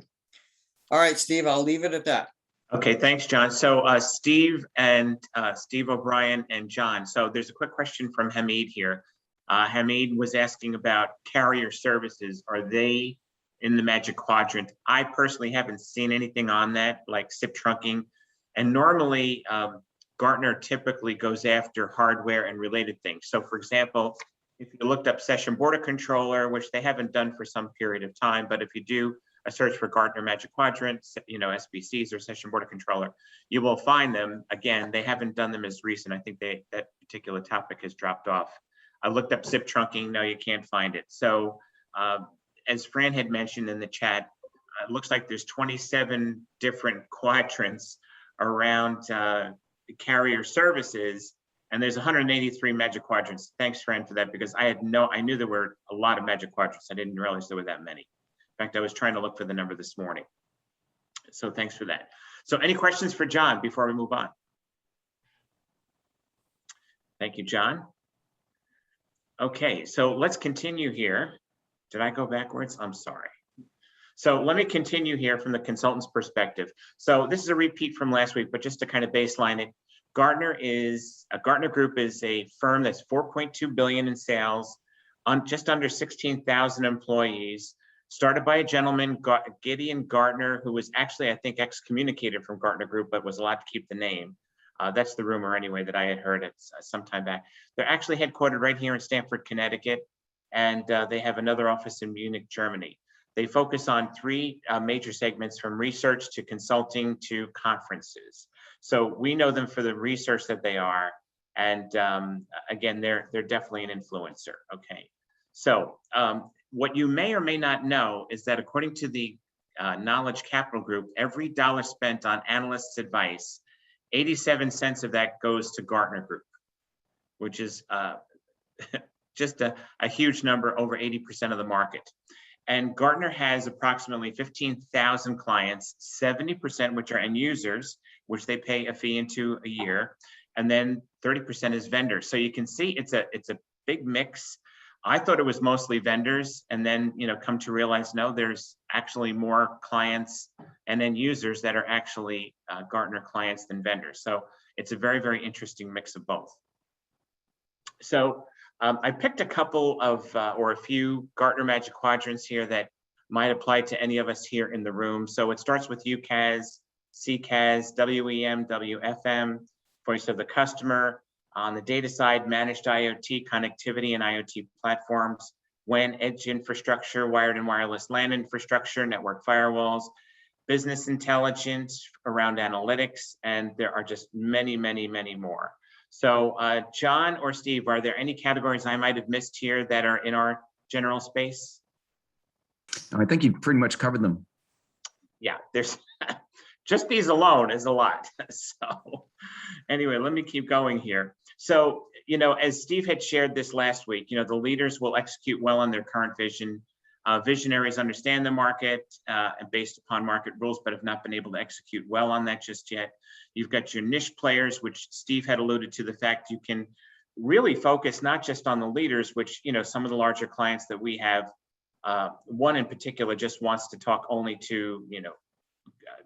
All right, Steve, I'll leave it at that. Okay, thanks, John. So Steve O'Brien and John. So there's a quick question from Hamid here. Hamid was asking about carrier services. Are they in the Magic Quadrant? I personally haven't seen anything on that, like SIP trunking. And normally, Gartner typically goes after hardware and related things. So for example, if you looked up Session Border Controller, which they haven't done for some period of time, but if you do a search for Gartner Magic Quadrant, SBCs or Session Border Controller, you will find them. Again, they haven't done them as recent. I think that particular topic has dropped off. I looked up SIP trunking. No, you can't find it. So as Fran had mentioned in the chat, it looks like there's 27 different quadrants around carrier services, and there's 183 Magic Quadrants. Thanks, Fran, for that, because I knew there were a lot of Magic Quadrants. I didn't realize there were that many. In fact, I was trying to look for the number this morning. So thanks for that. So any questions for John before we move on? Thank you, John. Okay, so let's continue here. Did I go backwards? I'm sorry. So let me continue here from the consultant's perspective. So this is a repeat from last week, but just to kind of baseline it, Gartner Group is a firm that's 4.2 billion in sales, on just under 16,000 employees, started by a gentleman, Gideon Gartner, who was actually, I think, excommunicated from Gartner Group, but was allowed to keep the name. That's the rumor anyway that I had heard it some time back. They're actually headquartered right here in Stamford, Connecticut, and they have another office in Munich, Germany. They focus on three major segments, from research to consulting to conferences. So we know them for the research that they are. And again, they're definitely an influencer. Okay. So what you may or may not know is that according to the Knowledge Capital Group, every dollar spent on analysts' advice, 87 cents of that goes to Gartner Group, which is just a huge number, over 80% of the market. And Gartner has approximately 15,000 clients, 70% which are end users, which they pay a fee into a year, and then 30% is vendors. So you can see it's a big mix. I thought it was mostly vendors, and then come to realize no, there's actually more clients and end users that are actually Gartner clients than vendors. So it's a very, very interesting mix of both. So I picked a couple of or a few Gartner Magic Quadrants here that might apply to any of us here in the room. So it starts with UCaaS, CCaaS, WEM, WFM, voice of the customer. On the data side, managed IoT, connectivity and IoT platforms, WAN edge infrastructure, wired and wireless LAN infrastructure, network firewalls, business intelligence around analytics, and there are just many, many, many more. So John or Steve, are there any categories I might have missed here that are in our general space? I think you pretty much covered them. Yeah, there's just these alone is a lot. So anyway, let me keep going here. So, as Steve had shared this last week, the leaders will execute well on their current vision. Visionaries understand the market based upon market rules, but have not been able to execute well on that just yet. You've got your niche players, which Steve had alluded to the fact you can really focus not just on the leaders, which, some of the larger clients that we have, one in particular just wants to talk only to,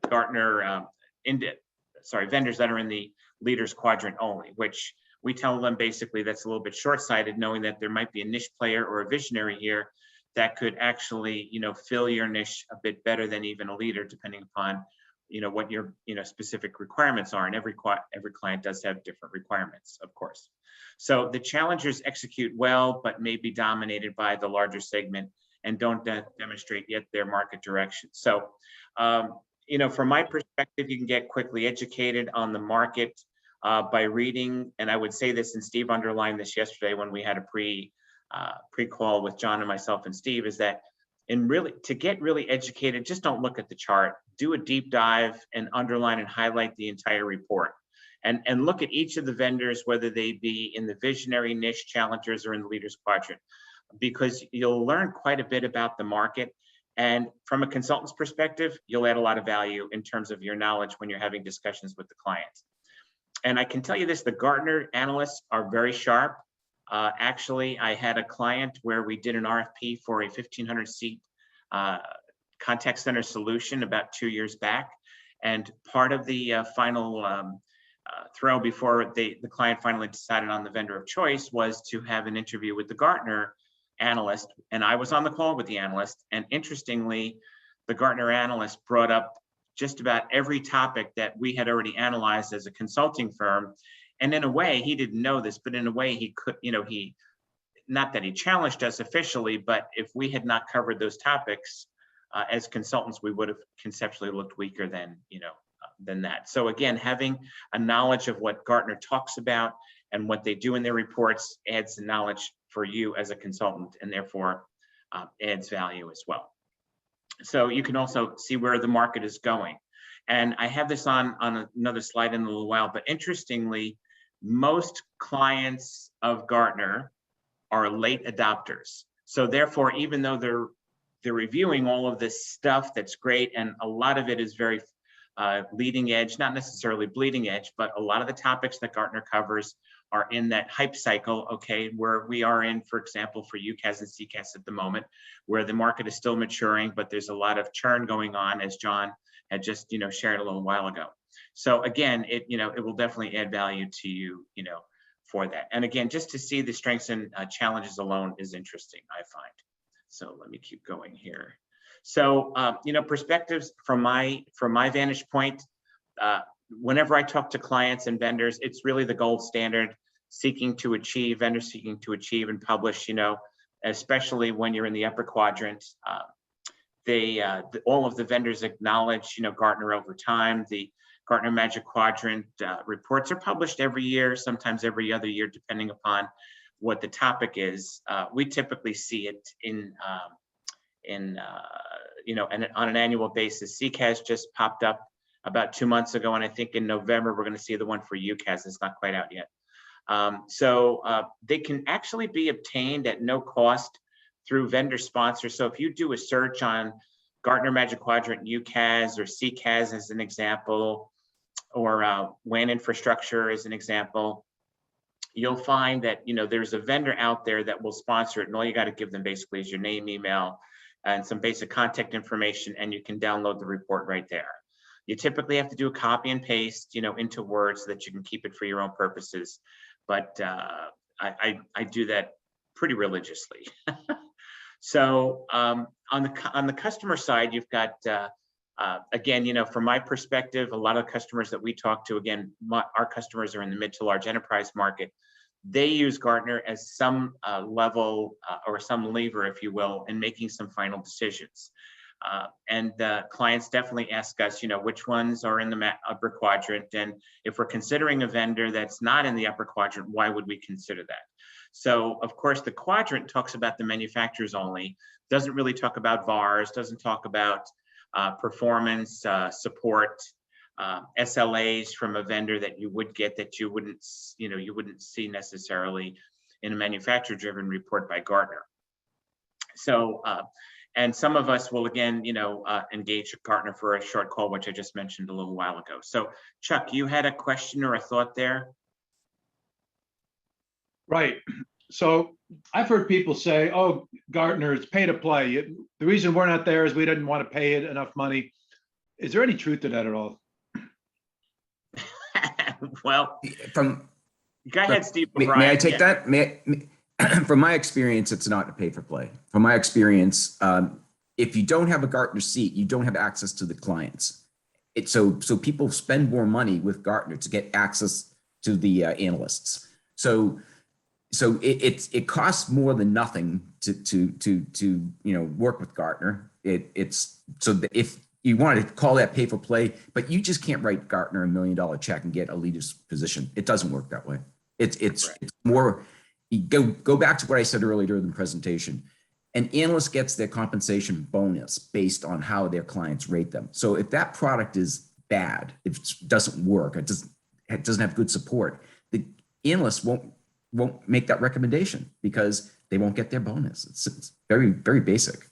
Gartner, vendors that are in the leaders quadrant only, which we tell them basically that's a little bit short-sighted, knowing that there might be a niche player or a visionary here that could actually, fill your niche a bit better than even a leader, depending upon, what your, specific requirements are. And every client does have different requirements, of course. So the challengers execute well, but may be dominated by the larger segment and don't demonstrate yet their market direction. So, from my perspective, you can get quickly educated on the market by reading, and I would say this, and Steve underlined this yesterday when we had a pre-call with John and myself and Steve, is that to get really educated, just don't look at the chart, do a deep dive and underline and highlight the entire report, and look at each of the vendors, whether they be in the visionary, niche, challengers, or in the leaders quadrant, because you'll learn quite a bit about the market. And from a consultant's perspective, you'll add a lot of value in terms of your knowledge when you're having discussions with the clients. And I can tell you this, the Gartner analysts are very sharp. Actually, I had a client where we did an RFP for a 1,500 seat contact center solution about 2 years back. And part of the final throw before the client finally decided on the vendor of choice was to have an interview with the Gartner analyst. And I was on the call with the analyst. And interestingly, the Gartner analyst brought up just about every topic that we had already analyzed as a consulting firm. And in a way, he didn't know this, but in a way he could, not that he challenged us officially, but if we had not covered those topics as consultants, we would have conceptually looked weaker than that. So again, having a knowledge of what Gartner talks about and what they do in their reports adds the knowledge for you as a consultant, and therefore adds value as well. So you can also see where the market is going. And I have this on another slide in a little while, but interestingly, most clients of Gartner are late adopters. So therefore, even though they're reviewing all of this stuff that's great, and a lot of it is very leading edge, not necessarily bleeding edge, but a lot of the topics that Gartner covers are in that hype cycle, okay, where we are in, for example, for UCaaS and CCaaS at the moment, where the market is still maturing, but there's a lot of churn going on, as John had just, shared a little while ago. So again, it will definitely add value to you, for that. And again, just to see the strengths and challenges alone is interesting, I find. So let me keep going here. So, perspectives from my vantage point, whenever I talk to clients and vendors, it's really the gold standard, vendors seeking to achieve and publish, especially when you're in the upper quadrant. all of the vendors acknowledge, Gartner over time. The Gartner Magic Quadrant reports are published every year, sometimes every other year, depending upon what the topic is. We typically see it and on an annual basis. CCAS just popped up about 2 months ago, and I think in November we're going to see the one for UCAS. It's not quite out yet. So they can actually be obtained at no cost through vendor sponsors. So if you do a search on Gartner Magic Quadrant UCAS or CCAS as an example, or WAN infrastructure as an example, you'll find that there's a vendor out there that will sponsor it, and all you got to give them basically is your name, email, and some basic contact information, and you can download the report right there. You typically have to do a copy and paste, into Word so that you can keep it for your own purposes. But I do that pretty religiously. So on the customer side, you've got again, from my perspective, a lot of customers that we talk to, again, our customers are in the mid to large enterprise market. They use Gartner as some level or some lever, if you will, in making some final decisions. And clients definitely ask us, which ones are in the upper quadrant, and if we're considering a vendor that's not in the upper quadrant, why would we consider that? So, of course, the quadrant talks about the manufacturers only, doesn't really talk about VARs, doesn't talk about performance, support, SLAs from a vendor that you would get that you wouldn't see necessarily in a manufacturer-driven report by Gartner. So, and some of us will, again, engage Gartner for a short call, which I just mentioned a little while ago. So, Chuck, you had a question or a thought there? Right. So I've heard people say, oh, Gartner, it's pay to play. The reason we're not there is we didn't want to pay it enough money. Is there any truth to that at all? Well, go ahead, Steve. May I take that? From my experience, it's not a pay for play. From my experience, if you don't have a Gartner seat, you don't have access to the clients. So people spend more money with Gartner to get access to the analysts. So it costs more than nothing to work with Gartner. It's so that if you want to call that pay for play, but you just can't write Gartner $1 million check and get a leader's position. It doesn't work that way. It's more. You go back to what I said earlier during the presentation. An analyst gets their compensation bonus based on how their clients rate them. So if that product is bad, if it doesn't work, it doesn't have good support, the analyst won't make that recommendation because they won't get their bonus. It's very, very basic.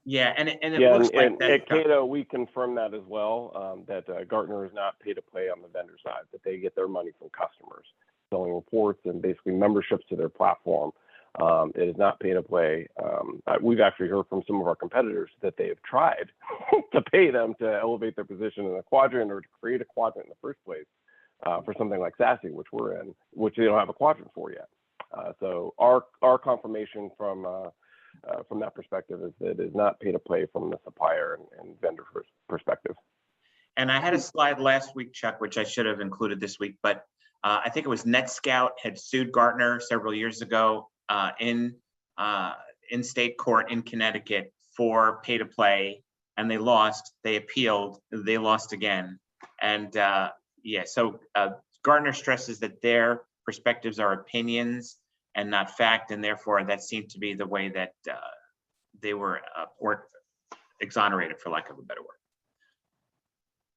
Yeah, and it looks like that. At Cato, we confirm that as well, that Gartner is not pay to play on the vendor side, that they get their money from customers, selling reports and basically memberships to their platform. It is not pay to play. We've actually heard from some of our competitors that they have tried to pay them to elevate their position in a quadrant or to create a quadrant in the first place for something like Fsc, which we're in, which they don't have a quadrant for yet. So our confirmation from that perspective is that it is not pay to play from the supplier and vendor perspective. And I had a slide last week, Chuck, which I should have included this week, but I think it was NetScout had sued Gartner several years ago in state court in Connecticut for pay to play, and they lost. They appealed. They lost again. And yeah, so Gartner stresses that their perspectives are opinions and not fact, and therefore that seemed to be the way that they were or exonerated, for lack of a better word.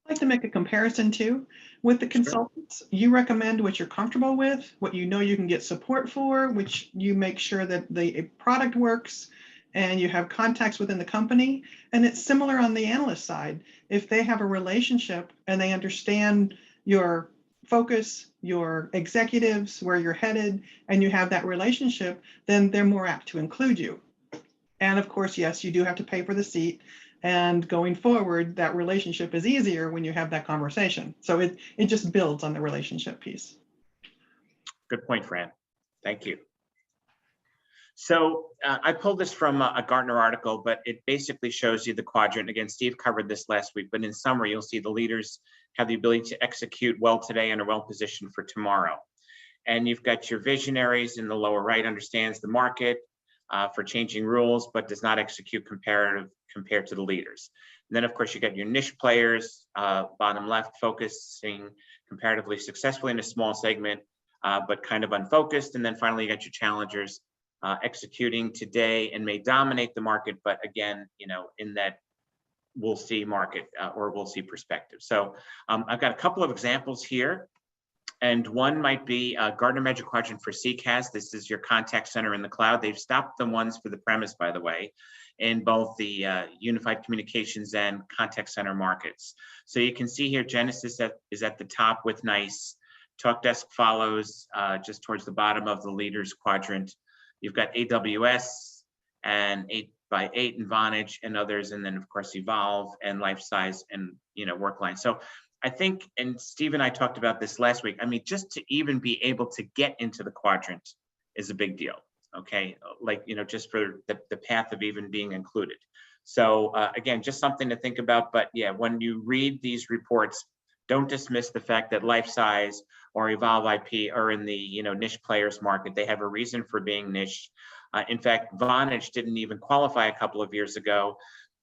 I'd like to make a comparison too with the consultants. You recommend what you're comfortable with, what you know you can get support for, which you make sure that the product works and you have contacts within the company. And it's similar on the analyst side. If they have a relationship and they understand your focus, your executives, where you're headed, and you have that relationship, then they're more apt to include you. And of course, yes, you do have to pay for the seat. And going forward, that relationship is easier when you have that conversation. So it just builds on the relationship piece. Good point, Fran. Thank you. So I pulled this from a Gartner article, but it basically shows you the quadrant. Again, Steve covered this last week, but in summary, you'll see the leaders have the ability to execute well today and are well positioned for tomorrow. And you've got your visionaries in the lower right, understands the market, for changing rules, but does not execute compared to the leaders. And then, of course, you got your niche players, bottom left, focusing comparatively successfully in a small segment, but kind of unfocused. And then finally, you got your challengers, executing today and may dominate the market, but again, in that we'll see market or we'll see perspective. So I've got a couple of examples here. And one might be Gartner Magic Quadrant for CCaaS. This is your contact center in the cloud. They've stopped the ones for the premise, by the way, in both the unified communications and contact center markets. So you can see here, Genesis is at the top with NICE. TalkDesk follows just towards the bottom of the leaders quadrant. You've got AWS and 8x8 and Vonage and others, and then of course Evolve and LifeSize and Workline. So I think, and Steve and I talked about this last week, I mean, just to even be able to get into the quadrant is a big deal, okay? Like, just for the path of even being included. So again, just something to think about, but yeah, when you read these reports, don't dismiss the fact that LifeSize or Evolve IP are in the niche players market. They have a reason for being niche. In fact, Vonage didn't even qualify a couple of years ago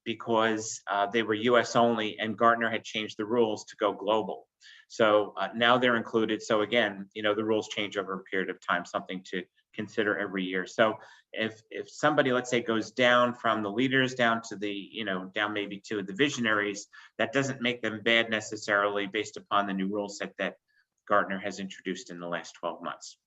because they were US only and Gartner had changed the rules to go global. So now they're included. So again, the rules change over a period of time, something to consider every year. So if somebody, let's say, goes down from the leaders down to the, down maybe to the visionaries, that doesn't make them bad necessarily based upon the new rule set that Gartner has introduced in the last 12 months.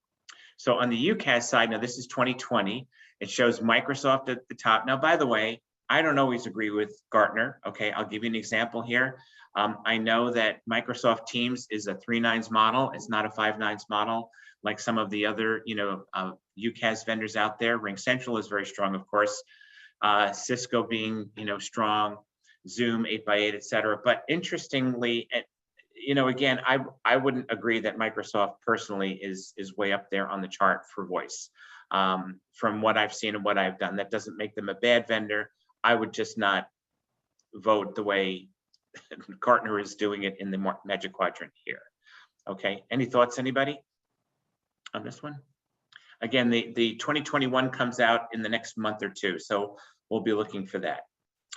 So on the UCaaS side, now this is 2020. It shows Microsoft at the top. Now, by the way, I don't always agree with Gartner. Okay, I'll give you an example here. I know that Microsoft Teams is a 3 nines model. It's not a 5 nines model like some of the other, UCaaS vendors out there. RingCentral is very strong, of course. Cisco being, strong, Zoom, 8x8, et cetera. But interestingly, again, I wouldn't agree that Microsoft personally is way up there on the chart for voice. From what I've seen and what I've done, that doesn't make them a bad vendor. I would just not vote the way Gartner is doing it in the Magic Quadrant here. Okay, any thoughts, anybody on this one? Again, the 2021 comes out in the next month or two, so we'll be looking for that.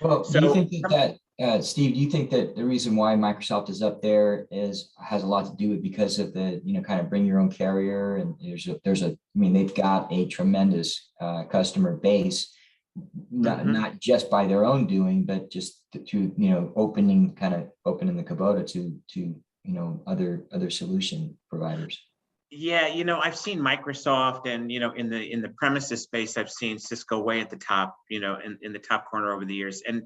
Well, do you think that Steve, do you think that the reason why Microsoft is up there has a lot to do with because of the, kind of bring your own carrier, and they've got a tremendous customer base, not just by their own doing, but just to opening the Kubota to other solution providers. Yeah, I've seen Microsoft, and in the premises space, I've seen Cisco way at the top, in the top corner over the years. And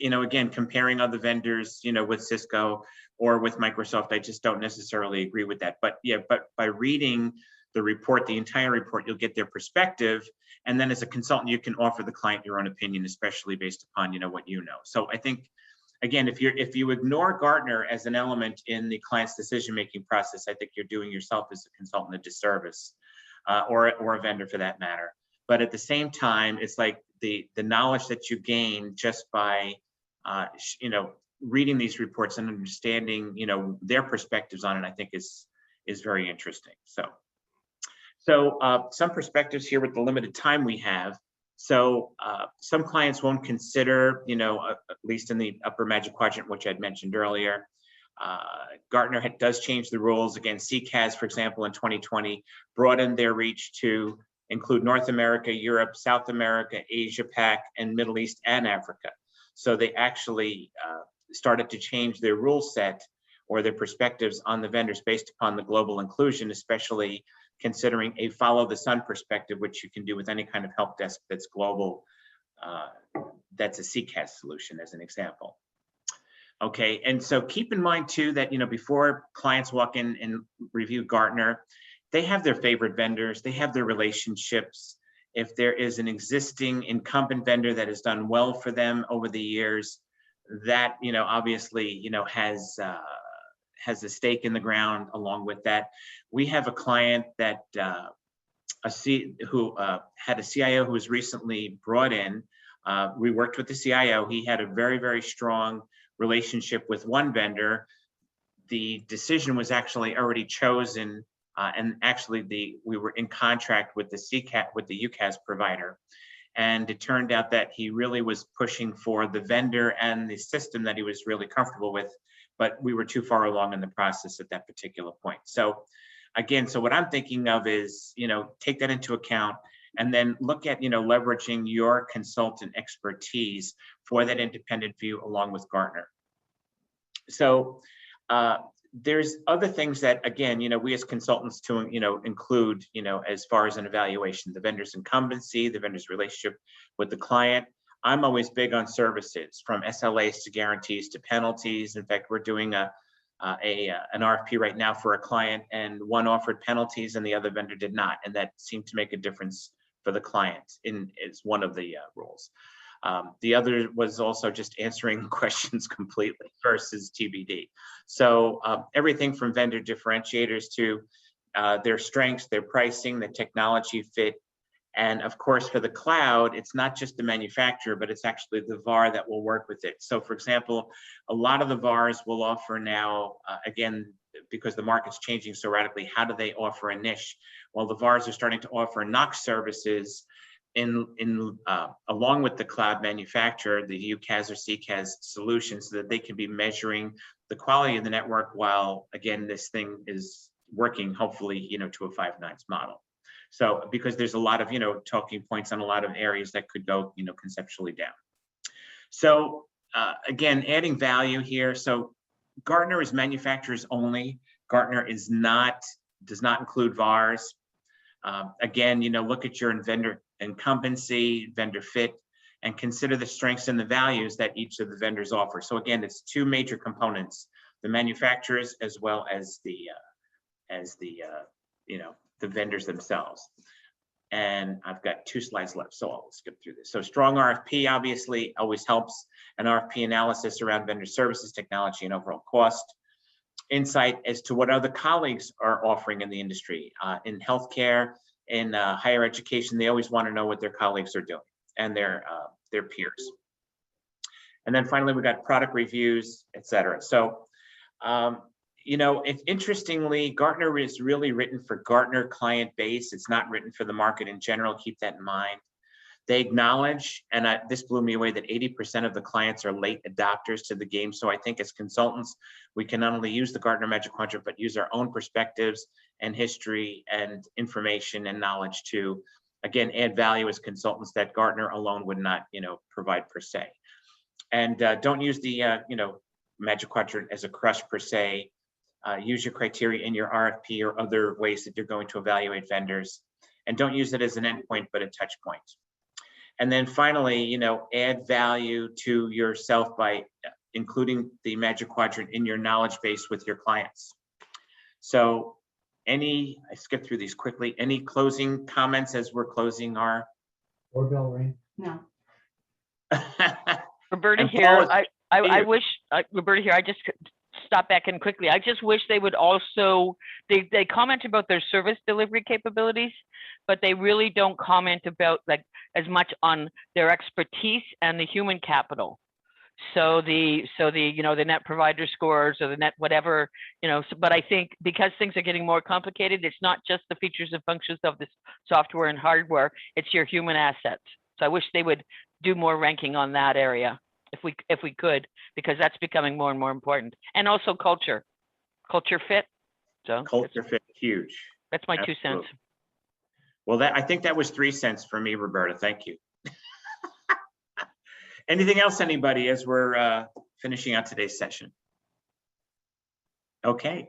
again, comparing other vendors, with Cisco or with Microsoft, I just don't necessarily agree with that. But yeah, but by reading the report, the entire report, you'll get their perspective. And then as a consultant, you can offer the client your own opinion, especially based upon, what you know. So I think, again, if you ignore Gartner as an element in the client's decision-making process, I think you're doing yourself as a consultant a disservice, or a vendor for that matter. But at the same time, it's like the knowledge that you gain just by, reading these reports and understanding, their perspectives on it, I think is very interesting. So some perspectives here with the limited time we have. So some clients won't consider, at least in the upper Magic Quadrant, which I'd mentioned earlier. Gartner does change the rules. Again, CCaaS, for example, in 2020, broadened their reach to include North America, Europe, South America, Asia Pac, and Middle East and Africa. So they actually started to change their rule set or their perspectives on the vendors based upon the global inclusion, especially considering a follow the sun perspective, which you can do with any kind of help desk that's global, that's a CCaaS solution as an example. Okay, and so keep in mind too that, before clients walk in and review Gartner, they have their favorite vendors, they have their relationships. If there is an existing incumbent vendor that has done well for them over the years, that, obviously, has a stake in the ground along with that. We have a client that who had a CIO who was recently brought in. We worked with the CIO. He had a very, very strong relationship with one vendor. The decision was actually already chosen And actually we were in contract with the UCAS provider. And it turned out that he really was pushing for the vendor and the system that he was really comfortable with, but we were too far along in the process at that particular point. So again, so what I'm thinking of is, take that into account and then look at, leveraging your consultant expertise for that independent view along with Gartner. So there's other things that, again, we as consultants to, include, as far as an evaluation, the vendor's incumbency, the vendor's relationship with the client. I'm always big on services, from SLAs to guarantees to penalties. In fact, we're doing an RFP right now for a client, and one offered penalties and the other vendor did not. And that seemed to make a difference for the client is one of the rules. The other was also just answering questions completely versus TBD. So everything from vendor differentiators to their strengths, their pricing, the technology fit. And of course, for the cloud, it's not just the manufacturer, but it's actually the VAR that will work with it. So for example, a lot of the VARs will offer now, again, because the market's changing so radically, how do they offer a niche? Well, the VARs are starting to offer NOC services along with the cloud manufacturer, the UCAS or CCAS solution, so that they can be measuring the quality of the network while, again, this thing is working, hopefully, to a 5 nines model. So because there's a lot of, talking points on a lot of areas that could go, conceptually down. So again, adding value here. So Gartner is manufacturers only. Gartner does not include VARs. Again, look at your vendor incumbency, vendor fit, and consider the strengths and the values that each of the vendors offer. So again, it's 2 major components: the manufacturers as well as the vendors themselves. And I've got 2 slides left, so I'll skip through this. So strong RFP obviously always helps. An RFP analysis around vendor services, technology, and overall cost. Insight as to what other colleagues are offering in the industry. In healthcare, in higher education, they always want to know what their colleagues are doing and their peers. And then finally, we got product reviews, et cetera. So, interestingly, Gartner is really written for Gartner client base. It's not written for the market in general. Keep that in mind. They acknowledge, and this blew me away, that 80% of the clients are late adopters to the game. So I think as consultants, we can not only use the Gartner Magic Quadrant, but use our own perspectives and history and information and knowledge to, again, add value as consultants that Gartner alone would not, provide per se. And don't use the, Magic Quadrant as a crush per se. Use your criteria in your RFP or other ways that you're going to evaluate vendors. And don't use it as an endpoint, but a touch point. And then finally, add value to yourself by including the Magic Quadrant in your knowledge base with your clients. So I skipped through these quickly. Any closing comments as we're closing our? Doorbell ring. No. Roberta And here. Paul, I wish, Roberta here, I just stop back in quickly. I just wish they would also, they comment about their service delivery capabilities, but they really don't comment about as much on their expertise and the human capital. So the net provider scores or the net whatever, but I think because things are getting more complicated, it's not just the features and functions of the software and hardware, it's your human assets. So I wish they would do more ranking on that area if we could, because that's becoming more and more important. And also culture fit. So culture fit, huge. That's my 2 cents. Well, I think that was 3 cents for me, Roberta. Thank you. Anything else, anybody, as we're finishing out today's session? Okay.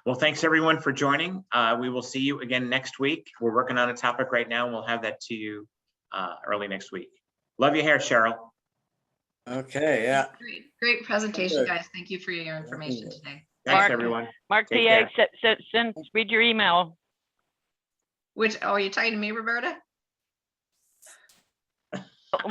Well, thanks everyone for joining. We will see you again next week. We're working on a topic right now, and we'll have that to you early next week. Love your hair, Cheryl. Okay, yeah. Great presentation, Good. guys. Thank you for your information today. Thanks, everyone. Mark Take PA, care. read your email. Are you talking to me, Roberta?